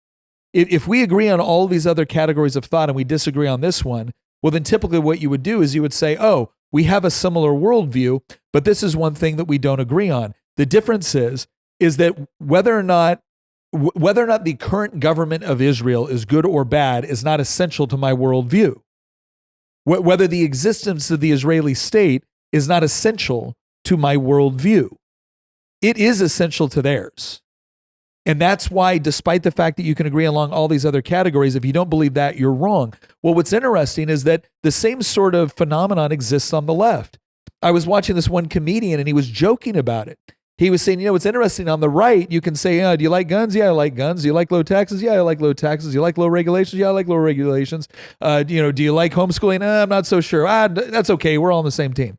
If we agree on all these other categories of thought and we disagree on this one, well, then typically what you would do is you would say, oh, we have a similar worldview, but this is one thing that we don't agree on. The difference is that whether or not the current government of Israel is good or bad is not essential to my worldview. Whether the existence of the Israeli state is not essential to my worldview. It is essential to theirs. And that's why, despite the fact that you can agree along all these other categories, if you don't believe that, you're wrong. Well, what's interesting is that the same sort of phenomenon exists on the left. I was watching this one comedian and he was joking about it. He was saying, what's interesting on the right, you can say, do you like guns? Yeah, I like guns. Do you like low taxes? Yeah, I like low taxes. Do you like low regulations? Yeah, I like low regulations. Do you like homeschooling? I'm not so sure. That's okay. We're all on the same team.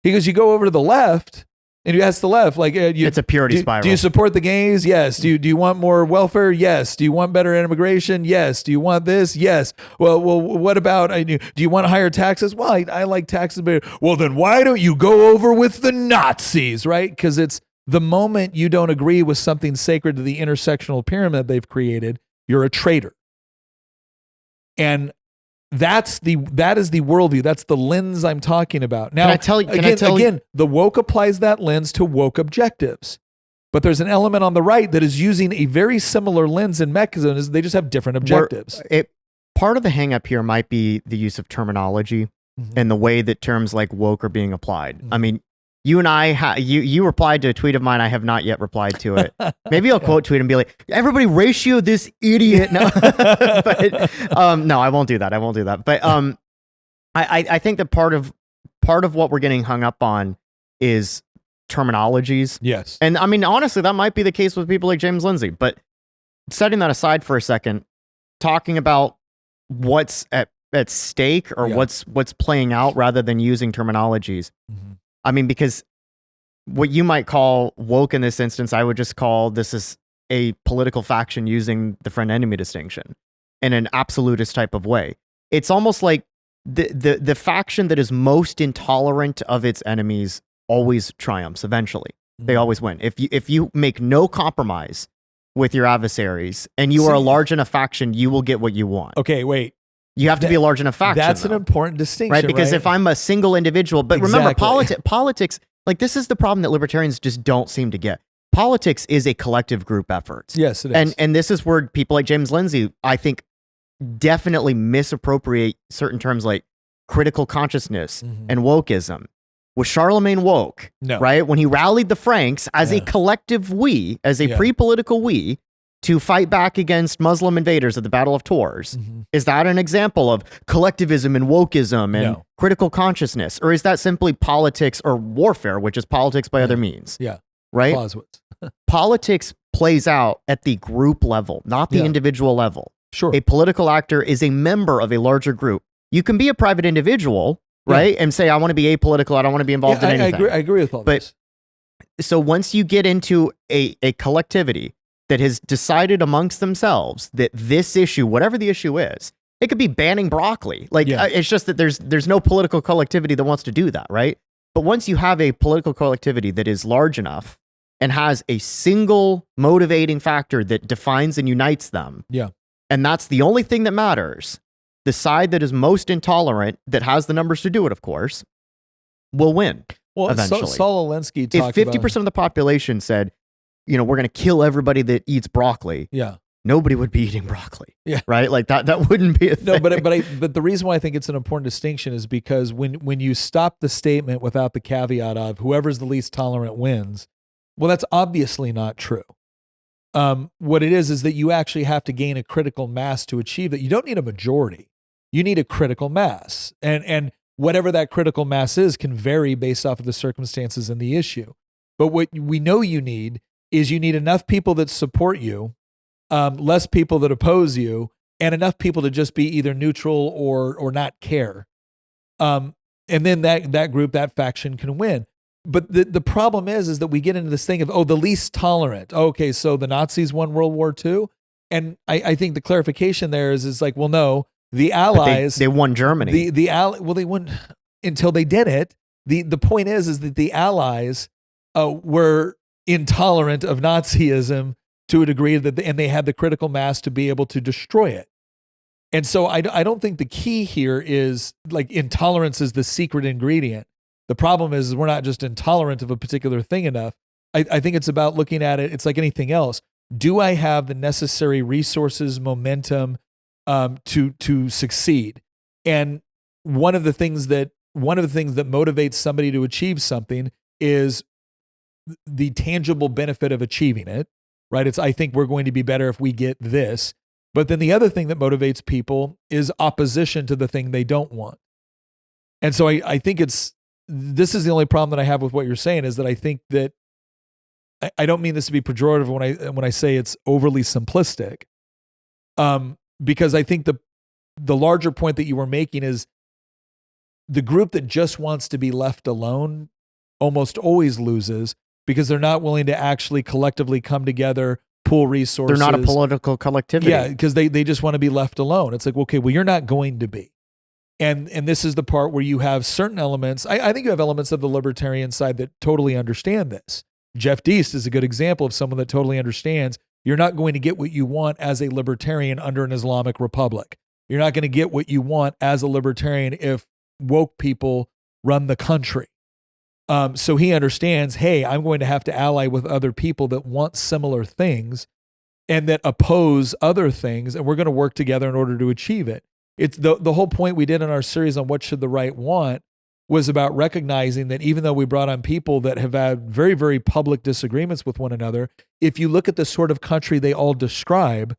He goes, you go over to the left and you ask the left, like, it's a purity spiral. Do you support the gays? Yes. Do you want more welfare? Yes. Do you want better immigration? Yes. Do you want this? Yes. Well, what about, do you want higher taxes? Well, I like taxes better. Well, then why don't you go over with the Nazis, right? Because it's the moment you don't agree with something sacred to the intersectional pyramid they've created, you're a traitor. And that is the worldview. That's the lens I'm talking about. Now, again, the woke applies that lens to woke objectives. But there's an element on the right that is using a very similar lens and mechanism. They just have different objectives. Part of the hang up here might be the use of terminology and the way that terms like woke are being applied. I mean, you and I, you replied to a tweet of mine. I have not yet replied to it. Maybe I'll quote tweet and be like, everybody ratio this idiot. No, no, I won't do that. But I think that part of what we're getting hung up on is terminologies. Yes. And I mean, honestly, that might be the case with people like James Lindsay. But setting that aside for a second, talking about what's at stake or what's playing out rather than using terminologies. I mean, because what you might call woke in this instance, I would just call this is a political faction using the friend-enemy distinction in an absolutist type of way. It's almost like the faction that is most intolerant of its enemies always triumphs eventually. They always win. If you make no compromise with your adversaries and you are a large enough faction, you will get what you want. Okay, wait. You have to be a large enough faction. That's an important distinction, right? Because if I'm a single individual, but remember, politics, like this is the problem that libertarians just don't seem to get. Politics is a collective group effort. Yes, it is. And this is where people like James Lindsay, I think, definitely misappropriate certain terms like critical consciousness and wokeism. Was Charlemagne woke? No. Right? When he rallied the Franks as a collective we, as a pre-political we, to fight back against Muslim invaders at the Battle of Tours. Is that an example of collectivism and wokeism and critical consciousness? Or is that simply politics or warfare, which is politics by other means? Yeah. Right? Politics plays out at the group level, not the individual level. Sure. A political actor is a member of a larger group. You can be a private individual, right? And say, I want to be apolitical. I don't want to be involved in anything. I agree with all this. So once you get into a collectivity that has decided amongst themselves that this issue, whatever the issue is, it could be banning broccoli. It's just that there's no political collectivity that wants to do that, right? But once you have a political collectivity that is large enough and has a single motivating factor that defines and unites them, and that's the only thing that matters, the side that is most intolerant, that has the numbers to do it, of course, will win eventually. Saul Alinsky talked if 50% of the population said, we're going to kill everybody that eats broccoli. nobody would be eating broccoli. Yeah. Right? Like that wouldn't be a thing. No, but the reason why I think it's an important distinction is because when you stop the statement without the caveat of whoever's the least tolerant wins, well, that's obviously not true. What it is that you actually have to gain a critical mass to achieve that. You don't need a majority. You need a critical mass. And whatever that critical mass is can vary based off of the circumstances and the issue. But what we know you need is you need enough people that support you, less people that oppose you, and enough people to just be either neutral or not care. And then that group, that faction can win. But the problem is that we get into this thing of, the least tolerant. Okay, so the Nazis won World War II? And I think the clarification there is like, well, no, the Allies... They won Germany. Well, they won until they did it. The point is that the Allies were intolerant of Nazism to a degree and they had the critical mass to be able to destroy it. And so I don't think the key here is like intolerance is the secret ingredient. The problem is we're not just intolerant of a particular thing enough. I think it's about looking at it. It's like anything else. Do I have the necessary resources, momentum to succeed? And one of the things that motivates somebody to achieve something is the tangible benefit of achieving it, right? It's, I think we're going to be better if we get this. But then the other thing that motivates people is opposition to the thing they don't want. And so I think this is the only problem that I have with what you're saying is that I think that I don't mean this to be pejorative when I say it's overly simplistic, because I think the larger point that you were making is the group that just wants to be left alone almost always loses because they're not willing to actually collectively come together, pool resources. They're not a political collectivity. Yeah, because they just want to be left alone. It's like, okay, well, you're not going to be. And this is the part where you have certain elements. I think you have elements of the libertarian side that totally understand this. Jeff Deist is a good example of someone that totally understands you're not going to get what you want as a libertarian under an Islamic republic. You're not going to get what you want as a libertarian if woke people run the country. So he understands, hey, I'm going to have to ally with other people that want similar things and that oppose other things, and we're going to work together in order to achieve it. It's the whole point we did in our series on what should the right want was about recognizing that even though we brought on people that have had very, very public disagreements with one another, if you look at the sort of country they all describe,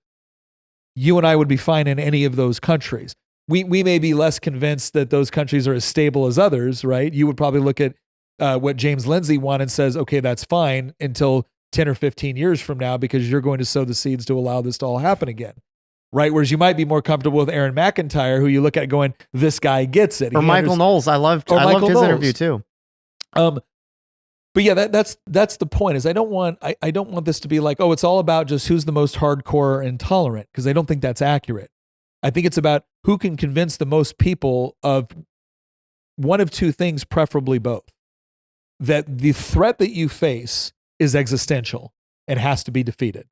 you and I would be fine in any of those countries. We may be less convinced that those countries are as stable as others, right? You would probably look at what James Lindsay wanted and says, okay, that's fine until 10 or 15 years from now because you're going to sow the seeds to allow this to all happen again. Right, whereas you might be more comfortable with Aaron McIntyre, who you look at going, this guy gets it. Or Michael Knowles. I loved his interview too. But yeah, that's the point. Is I don't want this to be like, oh, it's all about just who's the most hardcore and tolerant, because I don't think that's accurate. I think it's about who can convince the most people of one of two things, preferably both. That the threat that you face is existential and has to be defeated.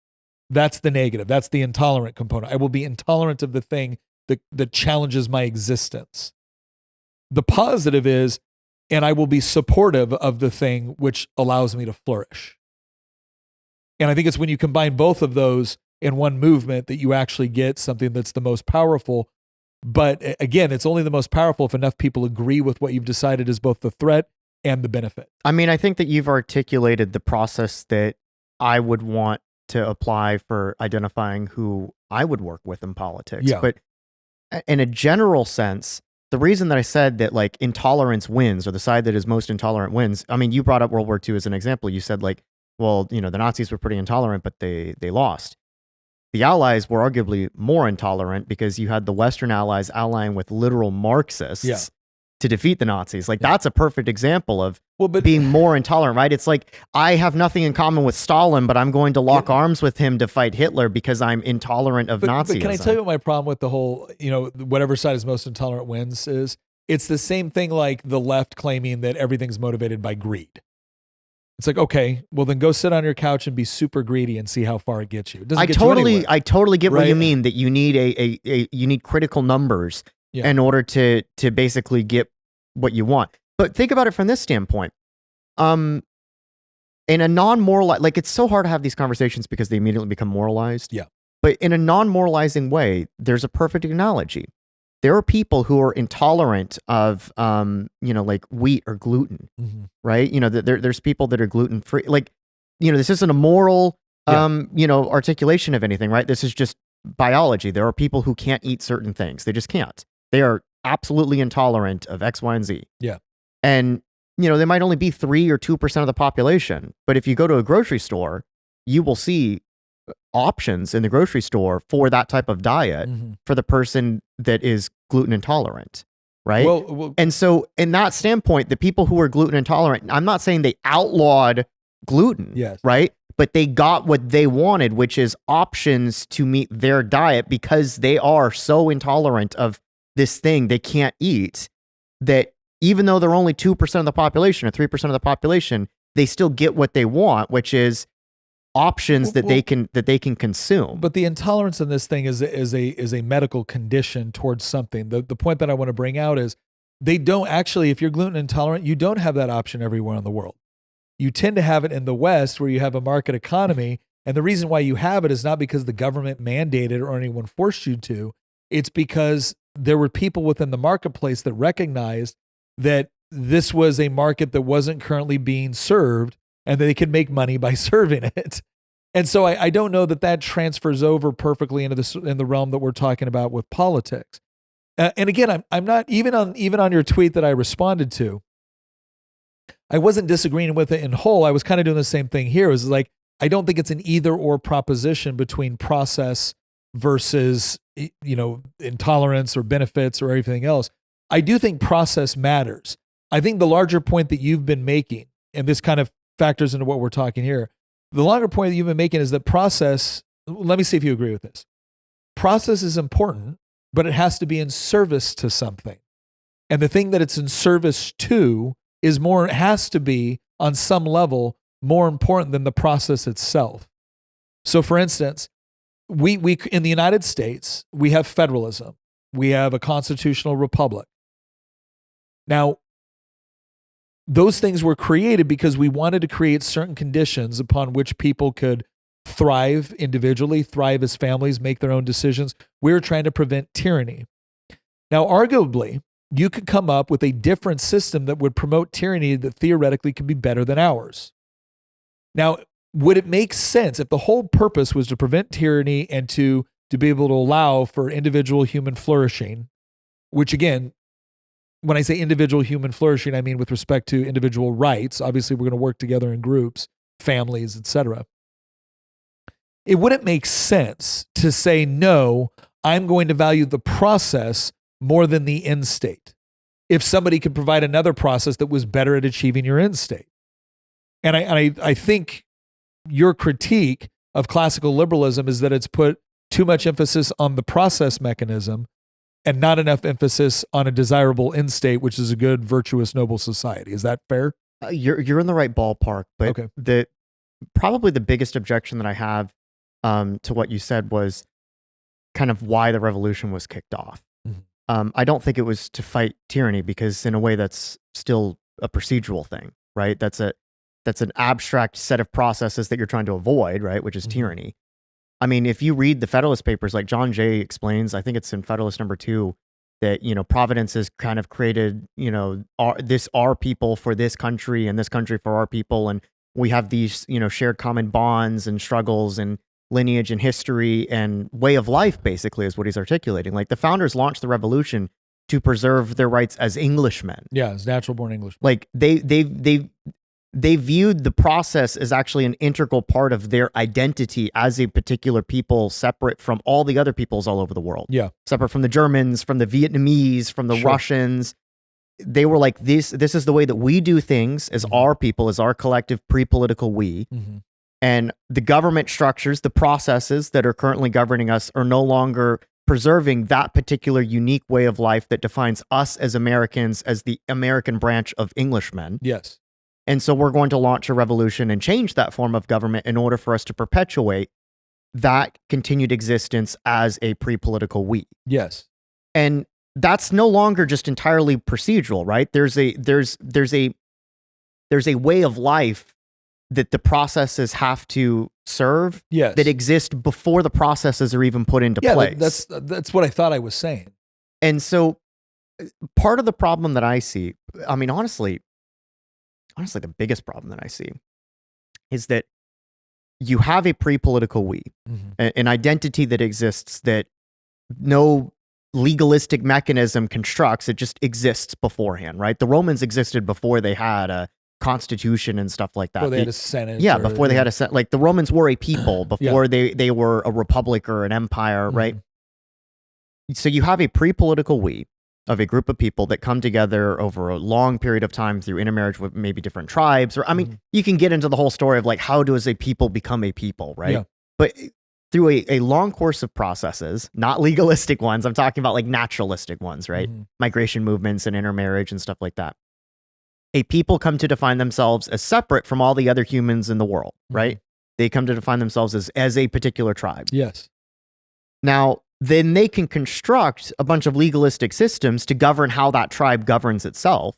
That's the negative. That's the intolerant component. I will be intolerant of the thing that challenges my existence. The positive is, and I will be supportive of the thing which allows me to flourish. And I think it's when you combine both of those in one movement that you actually get something that's the most powerful. But again, it's only the most powerful if enough people agree with what you've decided is both the threat and the benefit. I mean, I think that you've articulated the process that I would want to apply for identifying who I would work with in politics. Yeah. But in a general sense, the reason that I said that like intolerance wins, or the side that is most intolerant wins, I mean, you brought up World War II as an example. You said like, well, the Nazis were pretty intolerant, but they lost. The Allies were arguably more intolerant because you had the Western Allies allying with literal Marxists to defeat the Nazis. Like that's a perfect example of being more intolerant, right? It's like, I have nothing in common with Stalin, but I'm going to lock arms with him to fight Hitler because I'm intolerant of Nazism. But can I tell you what my problem with the whole, whatever side is most intolerant wins is? It's the same thing like the left claiming that everything's motivated by greed. It's like, okay, well then go sit on your couch and be super greedy and see how far it gets you. It doesn't get you anywhere. I totally get what you mean, that you need you need critical numbers in order to basically get what you want. But think about it from this standpoint. In a non-moral, like it's so hard to have these conversations because they immediately become moralized. Yeah. But in a non-moralizing way, there's a perfect analogy. There are people who are intolerant of, like wheat or gluten, right? There's people that are gluten free. Like, this isn't a moral, articulation of anything, right? This is just biology. There are people who can't eat certain things. They just can't. They are absolutely intolerant of X, Y, and Z. Yeah. And, they might only be 3 or 2% of the population. But if you go to a grocery store, you will see options in the grocery store for that type of diet for the person that is gluten intolerant, right? Well, and so in that standpoint, the people who are gluten intolerant, I'm not saying they outlawed gluten, yes, right? But they got what they wanted, which is options to meet their diet because they are so intolerant of this thing they can't eat that even though they're only 2% of the population or 3% of the population, they still get what they want, which is options that they can consume. But the intolerance in this thing is a medical condition towards something. The point that I want to bring out is they don't actually, if you're gluten intolerant, you don't have that option everywhere in the world. You tend to have it in the West where you have a market economy. And the reason why you have it is not because the government mandated or anyone forced you to. It's because there were people within the marketplace that recognized that this was a market that wasn't currently being served and they could make money by serving it. And so I don't know that transfers over perfectly into this in the realm that we're talking about with politics. And again, I'm not even on your tweet that I responded to. I wasn't disagreeing with it in whole. I was kind of doing the same thing here. It was like, I don't think it's an either or proposition between process versus, intolerance or benefits or everything else. I do think process matters. I think the larger point that you've been making, and this kind of factors into what we're talking here, the longer point that you've been making is that process, let me see if you agree with this. Process is important, but it has to be in service to something. And the thing that it's in service to it has to be on some level more important than the process itself. So for instance, we in the United States, we have federalism. We have a constitutional republic. Now, those things were created because we wanted to create certain conditions upon which people could thrive individually, thrive as families, make their own decisions. We were trying to prevent tyranny. Now, arguably, you could come up with a different system that would promote tyranny that theoretically could be better than ours. Now, would it make sense if the whole purpose was to prevent tyranny and to be able to allow for individual human flourishing, which again, when I say individual human flourishing, I mean with respect to individual rights. Obviously, we're going to work together in groups, families, etc. It wouldn't make sense to say, no, I'm going to value the process more than the end state if somebody could provide another process that was better at achieving your end state. And I think your critique of classical liberalism is that it's put too much emphasis on the process mechanism and not enough emphasis on a desirable end state, which is a good, virtuous, noble society. Is that fair? You're in the right ballpark, but okay. Probably the biggest objection that I have to what you said was kind of why the revolution was kicked off. Mm-hmm. I don't think it was to fight tyranny because in a way that's still a procedural thing, right? That's an abstract set of processes that you're trying to avoid, right? Which is mm-hmm. tyranny. I mean, if you read the Federalist Papers, like John Jay explains, I think it's in Federalist number 2, that, Providence has kind of created, our people for this country and this country for our people. And we have these, shared common bonds and struggles and lineage and history and way of life, basically, is what he's articulating. Like the founders launched the revolution to preserve their rights as Englishmen. Yeah, as natural born Englishmen. Like they viewed the process as actually an integral part of their identity as a particular people, separate from all the other peoples all over the world. Yeah. Separate from the Germans, from the Vietnamese, from the sure. Russians. They were like, this is the way that we do things as mm-hmm. our people, as our collective pre-political we. Mm-hmm. And the government structures, the processes that are currently governing us are no longer preserving that particular unique way of life that defines us as Americans, as the American branch of Englishmen. Yes. And so we're going to launch a revolution and change that form of government in order for us to perpetuate that continued existence as a pre-political we. Yes. And that's no longer just entirely procedural, right? There's a way of life that the processes have to serve Yes. that exist before the processes are even put into place. That's what I thought I was saying. And so part of the problem that I see, I mean, honestly, the biggest problem that I see is that you have a pre-political we, an identity that exists that no legalistic mechanism constructs. It just exists beforehand, right? The Romans existed before they had a constitution and stuff like that. Before they had a senate. Yeah, before they had a senate. Like the Romans were a people before they were a republic or an empire, right? So you have a pre-political we of a group of people that come together over a long period of time through intermarriage with maybe different tribes. Or, I mean, you can get into the whole story of like, how does a people become a people, right? Yeah. But through a long course of processes, not legalistic ones, I'm talking about like naturalistic ones, right? Migration movements and intermarriage and stuff like that. A people come to define themselves as separate from all the other humans in the world, right? They come to define themselves as a particular tribe. Yes. Now, then they can construct a bunch of legalistic systems to govern how that tribe governs itself.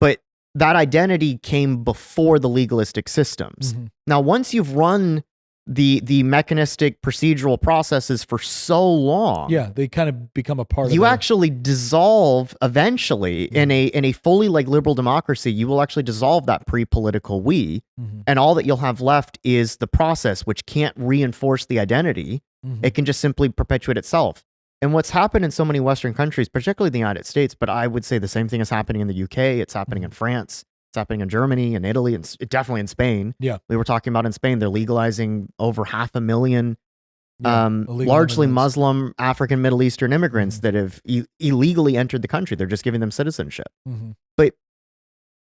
But that identity came before the legalistic systems. Now, once you've run the mechanistic procedural processes for so long, they kind of become a part of it. You actually dissolve eventually in a fully like liberal democracy. You will actually dissolve that pre-political we, and all that you'll have left is the process, which can't reinforce the identity. It can just simply perpetuate itself. And what's happened in so many Western countries, particularly the United States, but I would say the same thing is happening in the UK. It's happening in France. It's happening in Germany and Italy, and definitely in Spain. Yeah. We were talking about in Spain, they're legalizing over 500,000 largely immigrants. Muslim, African, Middle Eastern immigrants that have illegally entered the country. They're just giving them citizenship. But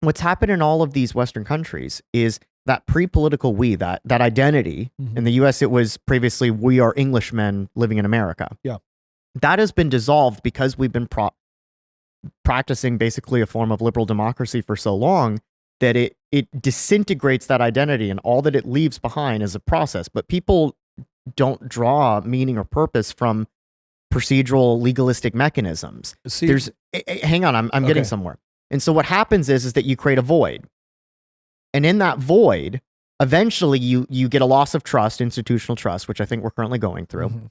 what's happened in all of these Western countries is that pre-political we, that identity. In the US, it was previously, we are Englishmen living in America. Yeah. That has been dissolved because we've been practicing basically a form of liberal democracy for so long that it disintegrates that identity, and all that it leaves behind is a process. But people don't draw meaning or purpose from procedural legalistic mechanisms. See, hang on, I'm getting somewhere. And so what happens is that you create a void. And in that void, eventually you get a loss of trust, institutional trust, which I think we're currently going through.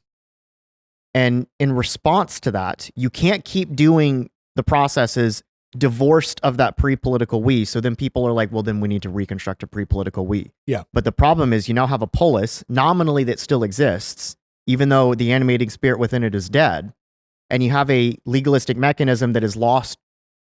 And in response to that, you can't keep doing the processes divorced of that pre-political we. So then people are like, well, then we need to reconstruct a pre-political we. Yeah. But the problem is you now have a polis nominally that still exists, even though the animating spirit within it is dead. And you have a legalistic mechanism that has lost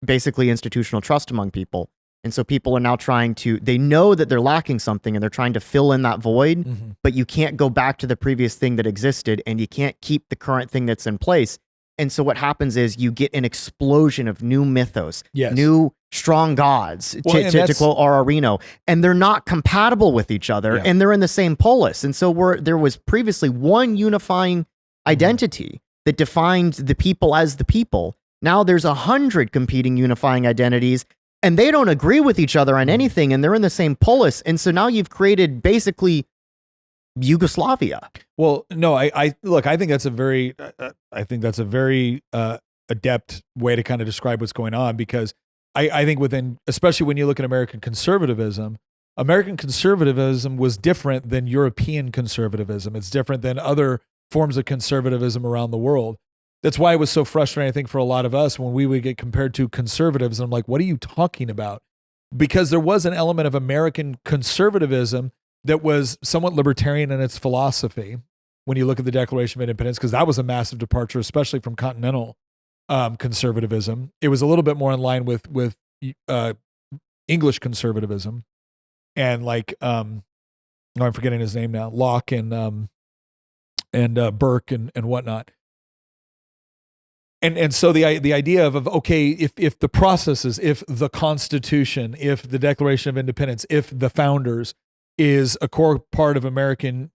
basically institutional trust among people. And so people are now they know that they're lacking something and they're trying to fill in that void, but you can't go back to the previous thing that existed, and you can't keep the current thing that's in place. And so what happens is you get an explosion of new mythos, new strong gods, to quote R.R. Reno, and they're not compatible with each other, and they're in the same polis. And so there was previously one unifying identity that defined the people as the people. Now there's 100 competing unifying identities, and they don't agree with each other on anything, and they're in the same polis. And so now you've created basically Yugoslavia. Well, no, I think that's a very, adept way to kind of describe what's going on, because I think especially when you look at American conservatism was different than European conservatism. It's different than other forms of conservatism around the world. That's why it was so frustrating, I think, for a lot of us when we would get compared to conservatives. And I'm like, what are you talking about? Because there was an element of American conservatism that was somewhat libertarian in its philosophy when you look at the Declaration of Independence, because that was a massive departure, especially from continental conservatism. It was a little bit more in line with English conservatism, and like I'm forgetting his name now, Locke and Burke and whatnot. And so the idea of okay, if the processes, if the Constitution, if the Declaration of Independence, if the founders is a core part of American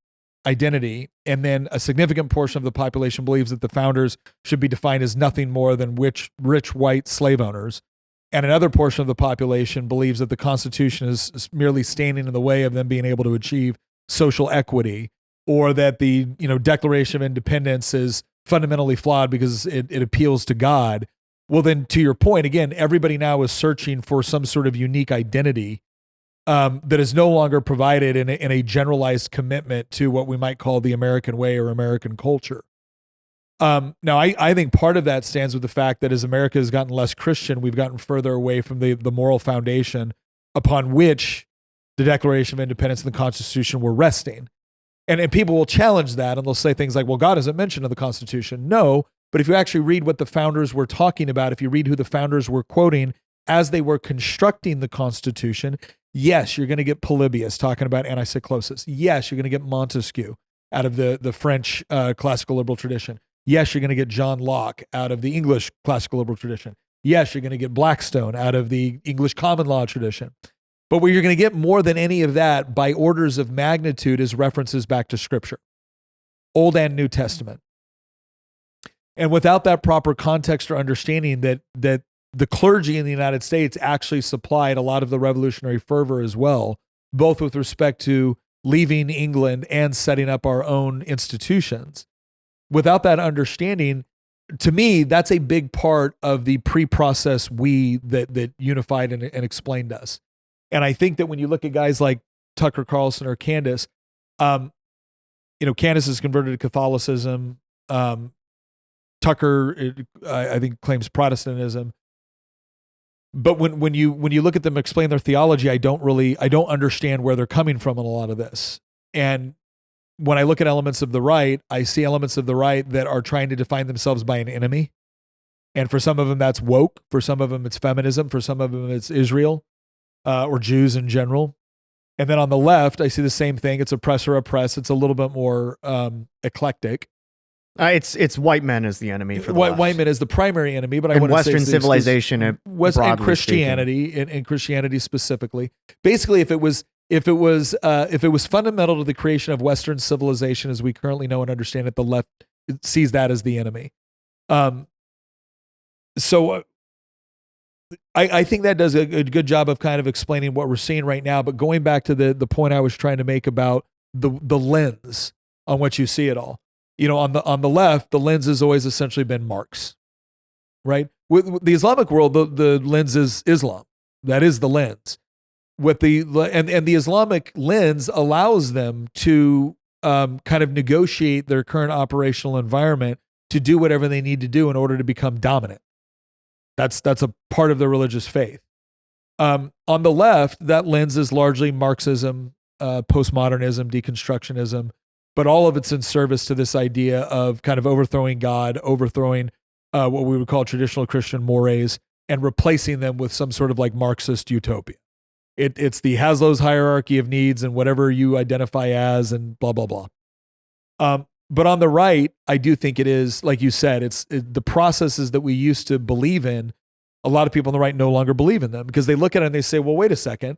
identity, and then a significant portion of the population believes that the founders should be defined as nothing more than rich white slave owners, and another portion of the population believes that the Constitution is merely standing in the way of them being able to achieve social equity, or that the Declaration of Independence is fundamentally flawed because it appeals to God. Well, then to your point, again, everybody now is searching for some sort of unique identity that is no longer provided in a generalized commitment to what we might call the American way or American culture. Now, I think part of that stands with the fact that as America has gotten less Christian, we've gotten further away from the moral foundation upon which the Declaration of Independence and the Constitution were resting. And people will challenge that, and they'll say things like, well, God isn't mentioned in the Constitution. No, but if you actually read what the founders were talking about, if you read who the founders were quoting as they were constructing the Constitution, yes, you're going to get Polybius talking about anicyclosis. Yes, you're going to get Montesquieu out of the French classical liberal tradition. Yes, you're going to get John Locke out of the English classical liberal tradition. Yes, you're going to get Blackstone out of the English common law tradition. But what you're going to get more than any of that by orders of magnitude is references back to Scripture, Old and New Testament. And without that proper context or understanding that the clergy in the United States actually supplied a lot of the revolutionary fervor as well, both with respect to leaving England and setting up our own institutions. Without that understanding, to me, that's a big part of the pre-process that unified and explained us. And I think that when you look at guys like Tucker Carlson or Candace, Candace is converted to Catholicism. Tucker, I think, claims Protestantism. But when you look at them explain their theology, I don't understand where they're coming from in a lot of this. And when I look at elements of the right, I see elements of the right that are trying to define themselves by an enemy. And for some of them, that's woke. For some of them, it's feminism. For some of them, it's Israel or Jews in general. And then on the left, I see the same thing. It's oppressor, oppress. It's a little bit more eclectic. It's white men as the enemy for the left. White men is the primary enemy, but I and want to say Western civilization and Christianity and Christianity specifically. Basically, if it was fundamental to the creation of Western civilization as we currently know and understand it, the left sees that as the enemy. So I think that does a good job of kind of explaining what we're seeing right now. But going back to the point I was trying to make about the lens on which you see it all. On the left, the lens has always essentially been Marx, right? With the Islamic world, the lens is Islam. That is the lens. And the Islamic lens allows them to kind of negotiate their current operational environment to do whatever they need to do in order to become dominant. That's a part of their religious faith. On the left, that lens is largely Marxism, postmodernism, deconstructionism, but all of it's in service to this idea of kind of overthrowing God, overthrowing what we would call traditional Christian mores, and replacing them with some sort of like Marxist utopia. It's the Maslow's hierarchy of needs and whatever you identify as and blah, blah, blah. But on the right, I do think it is, like you said, it's the processes that we used to believe in. A lot of people on the right no longer believe in them because they look at it and they say, well, wait a second.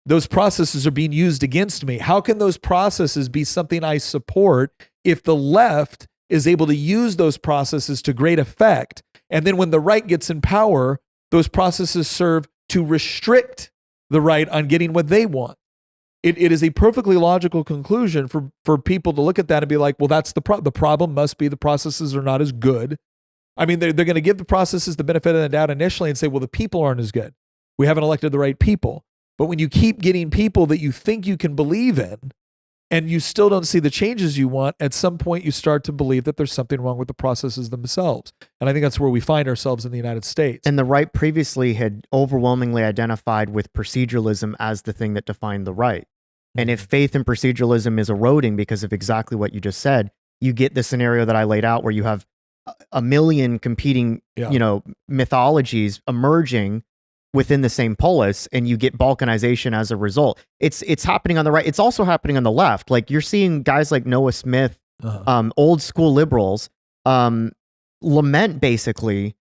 Those processes are being used against me. How can those processes be something I support if the left is able to use those processes to great effect? And then when the right gets in power, those processes serve to restrict the right on getting what they want. It is a perfectly logical conclusion for people to look at that and be like, well, that's the problem must be the processes are not as good. I mean, they're going to give the processes the benefit of the doubt initially and say, well, the people aren't as good. We haven't elected the right people. But when you keep getting people that you think you can believe in and you still don't see the changes you want, at some point you start to believe that there's something wrong with the processes themselves. And I think that's where we find ourselves in the United States. And the right previously had overwhelmingly identified with proceduralism as the thing that defined the right. And if faith in proceduralism is eroding because of exactly what you just said, you get the scenario that I laid out where you have a million competing, mythologies emerging within the same polis, and you get balkanization as a result. It's happening on the right. It's also happening on the left. Like you're seeing guys like Noah Smith, old school liberals, lament basically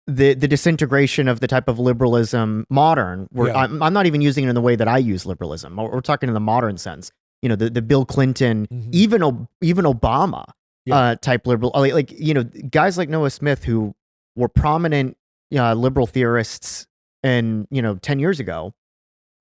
the disintegration of the type of liberalism modern. Where I'm not even using it in the way that I use liberalism. We're talking in the modern sense. The Bill Clinton, even Obama type liberal, guys like Noah Smith who were prominent liberal theorists. And 10 years ago,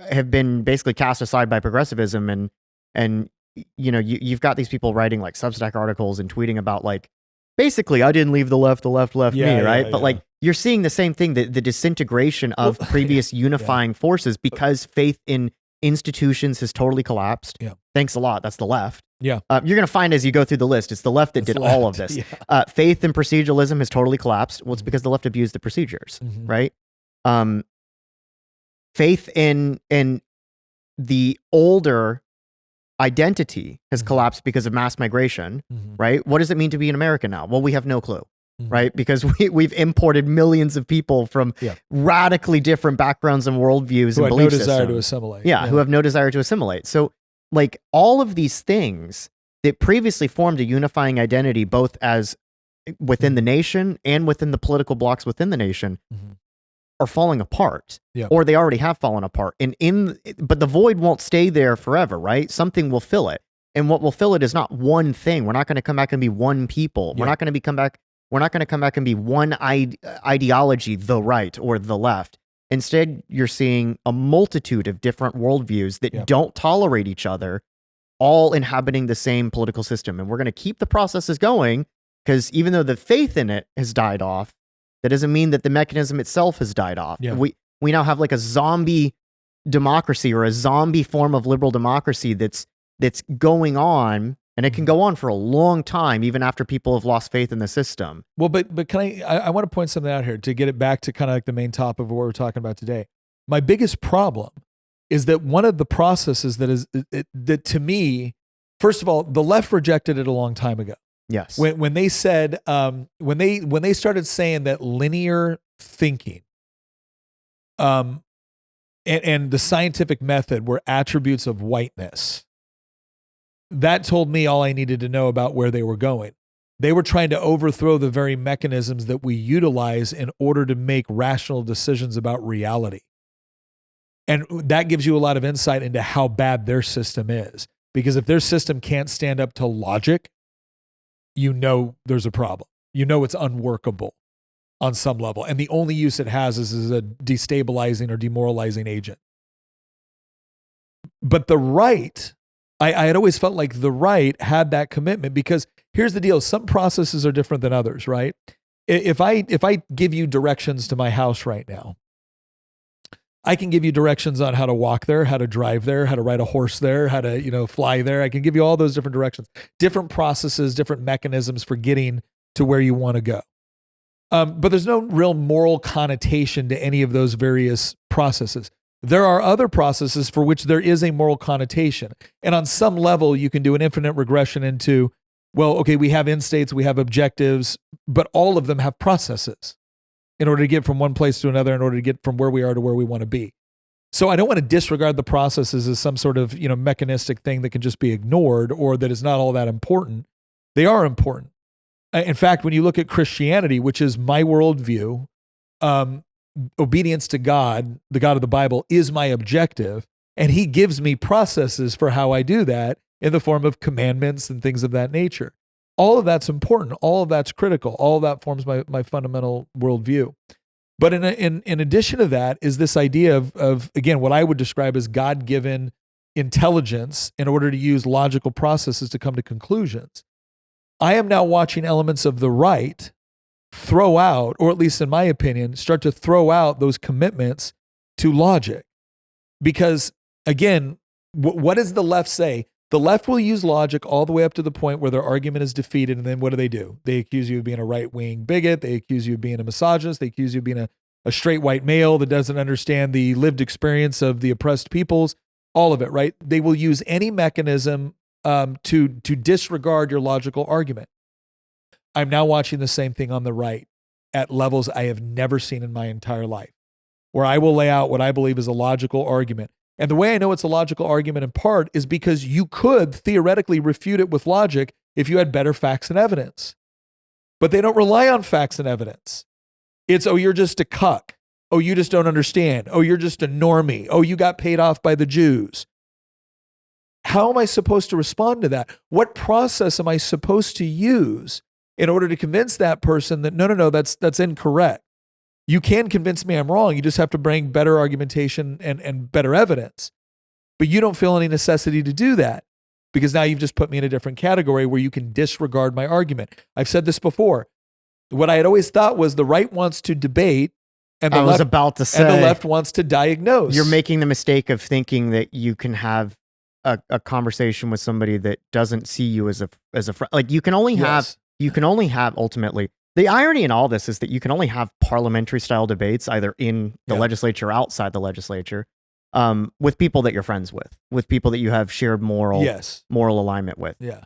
have been basically cast aside by progressivism, and you've got these people writing like Substack articles and tweeting about like, basically, I didn't leave the left left me, right? But like you're seeing the same thing, the disintegration of previous unifying forces because faith in institutions has totally collapsed. Yeah. Thanks a lot. That's the left. Yeah. You're going to find as you go through the list, it's the left that did all of this. Yeah. Faith and proceduralism has totally collapsed. Well, it's because the left abused the procedures, right? Faith in the older identity has collapsed because of mass migration, right? What does it mean to be an American now? Well, we have no clue, right? Because we've imported millions of people from radically different backgrounds and worldviews and belief systems. Who have no desire to assimilate. Yeah, who have no desire to assimilate. So, like, all of these things that previously formed a unifying identity, both as within the nation and within the political blocks within the nation, are falling apart, or they already have fallen apart. But the void won't stay there forever, right? Something will fill it, and what will fill it is not one thing. We're not going to come back and be one people. We're not going to come back. We're not going to come back and be one ideology, the right or the left. Instead, you're seeing a multitude of different worldviews that don't tolerate each other, all inhabiting the same political system. And we're going to keep the processes going, because even though the faith in it has died off, that doesn't mean that the mechanism itself has died off. Yeah. We now have like a zombie democracy, or a zombie form of liberal democracy that's going on, and it can go on for a long time, even after people have lost faith in the system. Well, but can I want to point something out here to get it back to kind of like the main topic of what we're talking about today. My biggest problem is that one of the processes that to me, first of all, the left rejected it a long time ago. Yes. When they said, when they started saying that linear thinking, and the scientific method were attributes of whiteness, that told me all I needed to know about where they were going. They were trying to overthrow the very mechanisms that we utilize in order to make rational decisions about reality. And that gives you a lot of insight into how bad their system is. Because if their system can't stand up to logic, you know there's a problem. You know it's unworkable on some level. And the only use it has is as a destabilizing or demoralizing agent. But the right, I had always felt like the right had that commitment, because here's the deal. Some processes are different than others, right? If I give you directions to my house right now, I can give you directions on how to walk there, how to drive there, how to ride a horse there, how to, fly there. I can give you all those different directions, different processes, different mechanisms for getting to where you want to go. But there's no real moral connotation to any of those various processes. There are other processes for which there is a moral connotation. And on some level, you can do an infinite regression into, well, okay, we have end states, we have objectives, but all of them have processes in order to get from one place to another, in order to get from where we are to where we want to be. So I don't want to disregard the processes as some sort of, mechanistic thing that can just be ignored, or that is not all that important. They are important. In fact, when you look at Christianity, which is my worldview, obedience to God, the God of the Bible, is my objective. And he gives me processes for how I do that in the form of commandments and things of that nature. All of that's important. All of that's critical. All of that forms my fundamental worldview. But in addition to that is this idea of, again, what I would describe as God-given intelligence in order to use logical processes to come to conclusions. I am now watching elements of the right throw out, or at least in my opinion, start to throw out those commitments to logic. Because, again, what does the left say? The left will use logic all the way up to the point where their argument is defeated, and then what do? They accuse you of being a right-wing bigot. They accuse you of being a misogynist. They accuse you of being a straight white male that doesn't understand the lived experience of the oppressed peoples, all of it, right? They will use any mechanism to disregard your logical argument. I'm now watching the same thing on the right at levels I have never seen in my entire life, where I will lay out what I believe is a logical argument. And the way I know it's a logical argument in part is because you could theoretically refute it with logic if you had better facts and evidence. But they don't rely on facts and evidence. It's, oh, you're just a cuck. Oh, you just don't understand. Oh, you're just a normie. Oh, you got paid off by the Jews. How am I supposed to respond to that? What process am I supposed to use in order to convince that person that, no, that's incorrect? You can convince me I'm wrong. You just have to bring better argumentation and better evidence. But you don't feel any necessity to do that, because now you've just put me in a different category where you can disregard my argument. I've said this before. What I had always thought was the right wants to debate And I was about to say, and the left wants to diagnose. You're making the mistake of thinking that you can have a conversation with somebody that doesn't see you as a friend. Like you can only have ultimately. The irony in all this is that you can only have parliamentary style debates either in the legislature or outside the legislature with people that you're friends with people that you have shared moral alignment with. Yeah.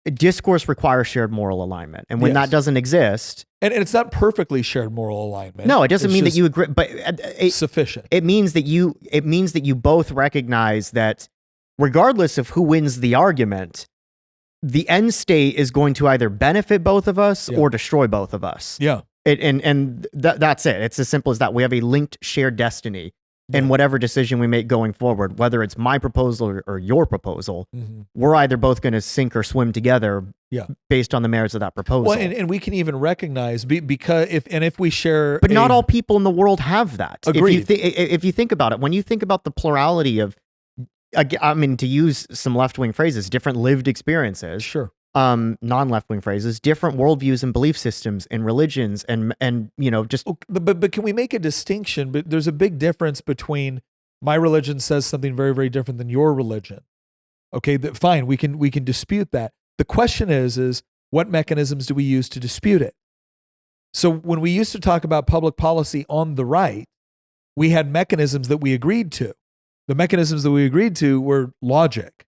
Discourse requires shared moral alignment. And when that doesn't exist... And it's not perfectly shared moral alignment. No, it doesn't mean that you agree, but sufficient. It means that you both recognize that regardless of who wins the argument, the end state is going to either benefit both of us or destroy both of us. Yeah. That's it. It's as simple as that. We have a linked shared destiny in whatever decision we make going forward, whether it's my proposal or your proposal. We're either both going to sink or swim together based on the merits of that proposal. Well, and we can even recognize because if we share, but not all people in the world have that. Agreed. If you think about it, when you think about the plurality of, I mean, to use some left-wing phrases, different lived experiences. Sure. Non-left-wing phrases, different worldviews and belief systems and religions and just. But can we make a distinction? But there's a big difference between my religion says something very, very different than your religion. Okay, fine. We can dispute that. The question is what mechanisms do we use to dispute it? So when we used to talk about public policy on the right, we had mechanisms that we agreed to. The mechanisms that we agreed to were logic.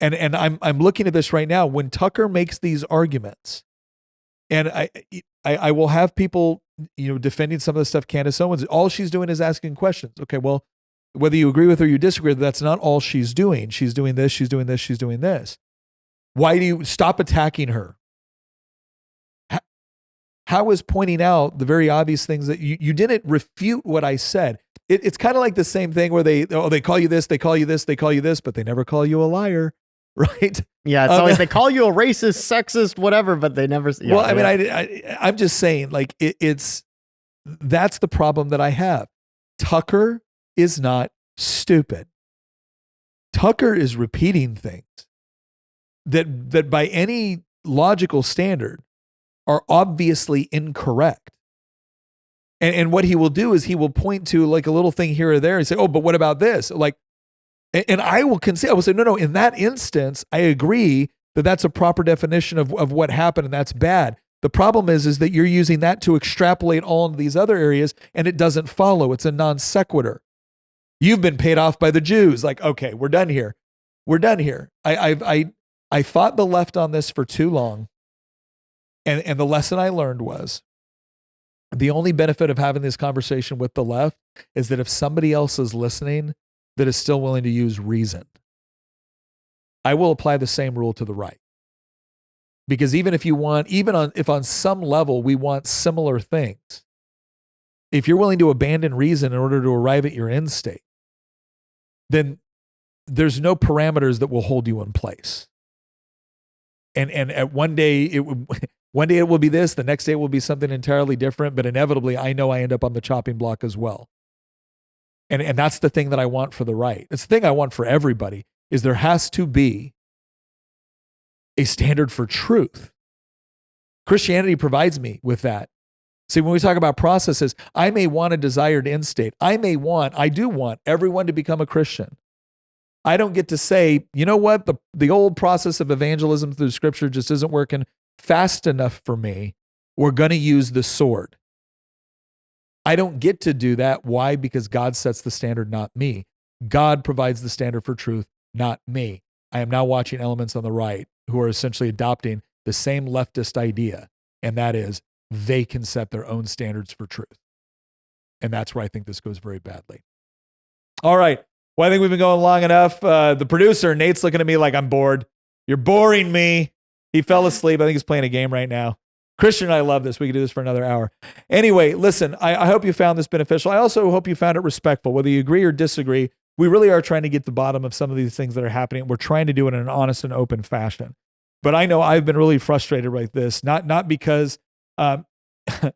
And I'm looking at this right now. When Tucker makes these arguments, and I will have people, defending some of the stuff Candace Owens, all she's doing is asking questions. Okay, well, whether you agree with her or you disagree, that's not all she's doing. She's doing this, she's doing this, she's doing this. Why do you stop attacking her? How is pointing out the very obvious things that you didn't refute what I said? It's kind of like the same thing where they call you this, they call you this, they call you this, but they never call you a liar. Right? Yeah, it's always they call you a racist, sexist, whatever, but they never. Yeah, well, I mean, I'm just saying, like that's the problem that I have. Tucker is not stupid. Tucker is repeating things that by any logical standard are obviously incorrect. And what he will do is he will point to like a little thing here or there and say, "Oh, but what about this?" Like. And I will concede, I will say, no, in that instance, I agree that that's a proper definition of what happened and that's bad. The problem is that you're using that to extrapolate all into these other areas and it doesn't follow. It's a non sequitur. You've been paid off by the Jews. Like, okay, we're done here. We're done here. I fought the left on this for too long. And the lesson I learned was the only benefit of having this conversation with the left is that if somebody else is listening, that is still willing to use reason, I will apply the same rule to the right. Because if on some level we want similar things, if you're willing to abandon reason in order to arrive at your end state, then there's no parameters that will hold you in place. And at one day it will be this, the next day it will be something entirely different, but inevitably I know I end up on the chopping block as well. And that's the thing that I want for the right. It's the thing I want for everybody is there has to be a standard for truth. Christianity provides me with that. See, when we talk about processes, I may want a desired end state. I do want everyone to become a Christian. I don't get to say, you know what, the old process of evangelism through scripture just isn't working fast enough for me. We're going to use the sword. I don't get to do that. Why? Because God sets the standard, not me. God provides the standard for truth, not me. I am now watching elements on the right who are essentially adopting the same leftist idea, and that is they can set their own standards for truth. And that's where I think this goes very badly. All right. Well, I think we've been going long enough. The producer, Nate's looking at me like I'm bored. You're boring me. He fell asleep. I think he's playing a game right now. Christian and I love this. We could do this for another hour. Anyway, listen, I hope you found this beneficial. I also hope you found it respectful. Whether you agree or disagree, we really are trying to get to the bottom of some of these things that are happening. We're trying to do it in an honest and open fashion. But I know I've been really frustrated with this, not because, and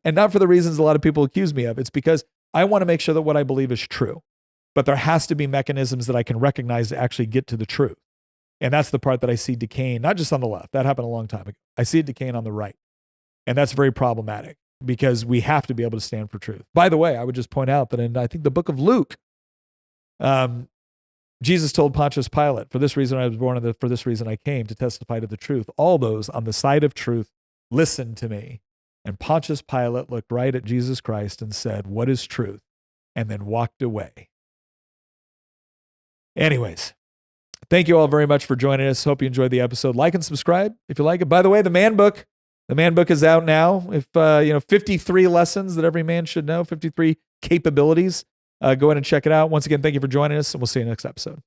not for the reasons a lot of people accuse me of. It's because I want to make sure that what I believe is true. But there has to be mechanisms that I can recognize to actually get to the truth. And that's the part that I see decaying, not just on the left. That happened a long time ago. I see it decaying on the right. And that's very problematic. because we have to be able to stand for truth. By the way, I would just point out that in, I think, the book of Luke, Jesus told Pontius Pilate, for this reason I was born, and for this reason I came, to testify to the truth. All those on the side of truth, listen to me. And Pontius Pilate looked right at Jesus Christ and said, what is truth? And then walked away. Anyways, thank you all very much for joining us. Hope you enjoyed the episode. Like and subscribe if you like it. By the way, the man book is out now. If 53 lessons that every man should know, 53 capabilities. Go ahead and check it out. Once again, thank you for joining us, and we'll see you next episode.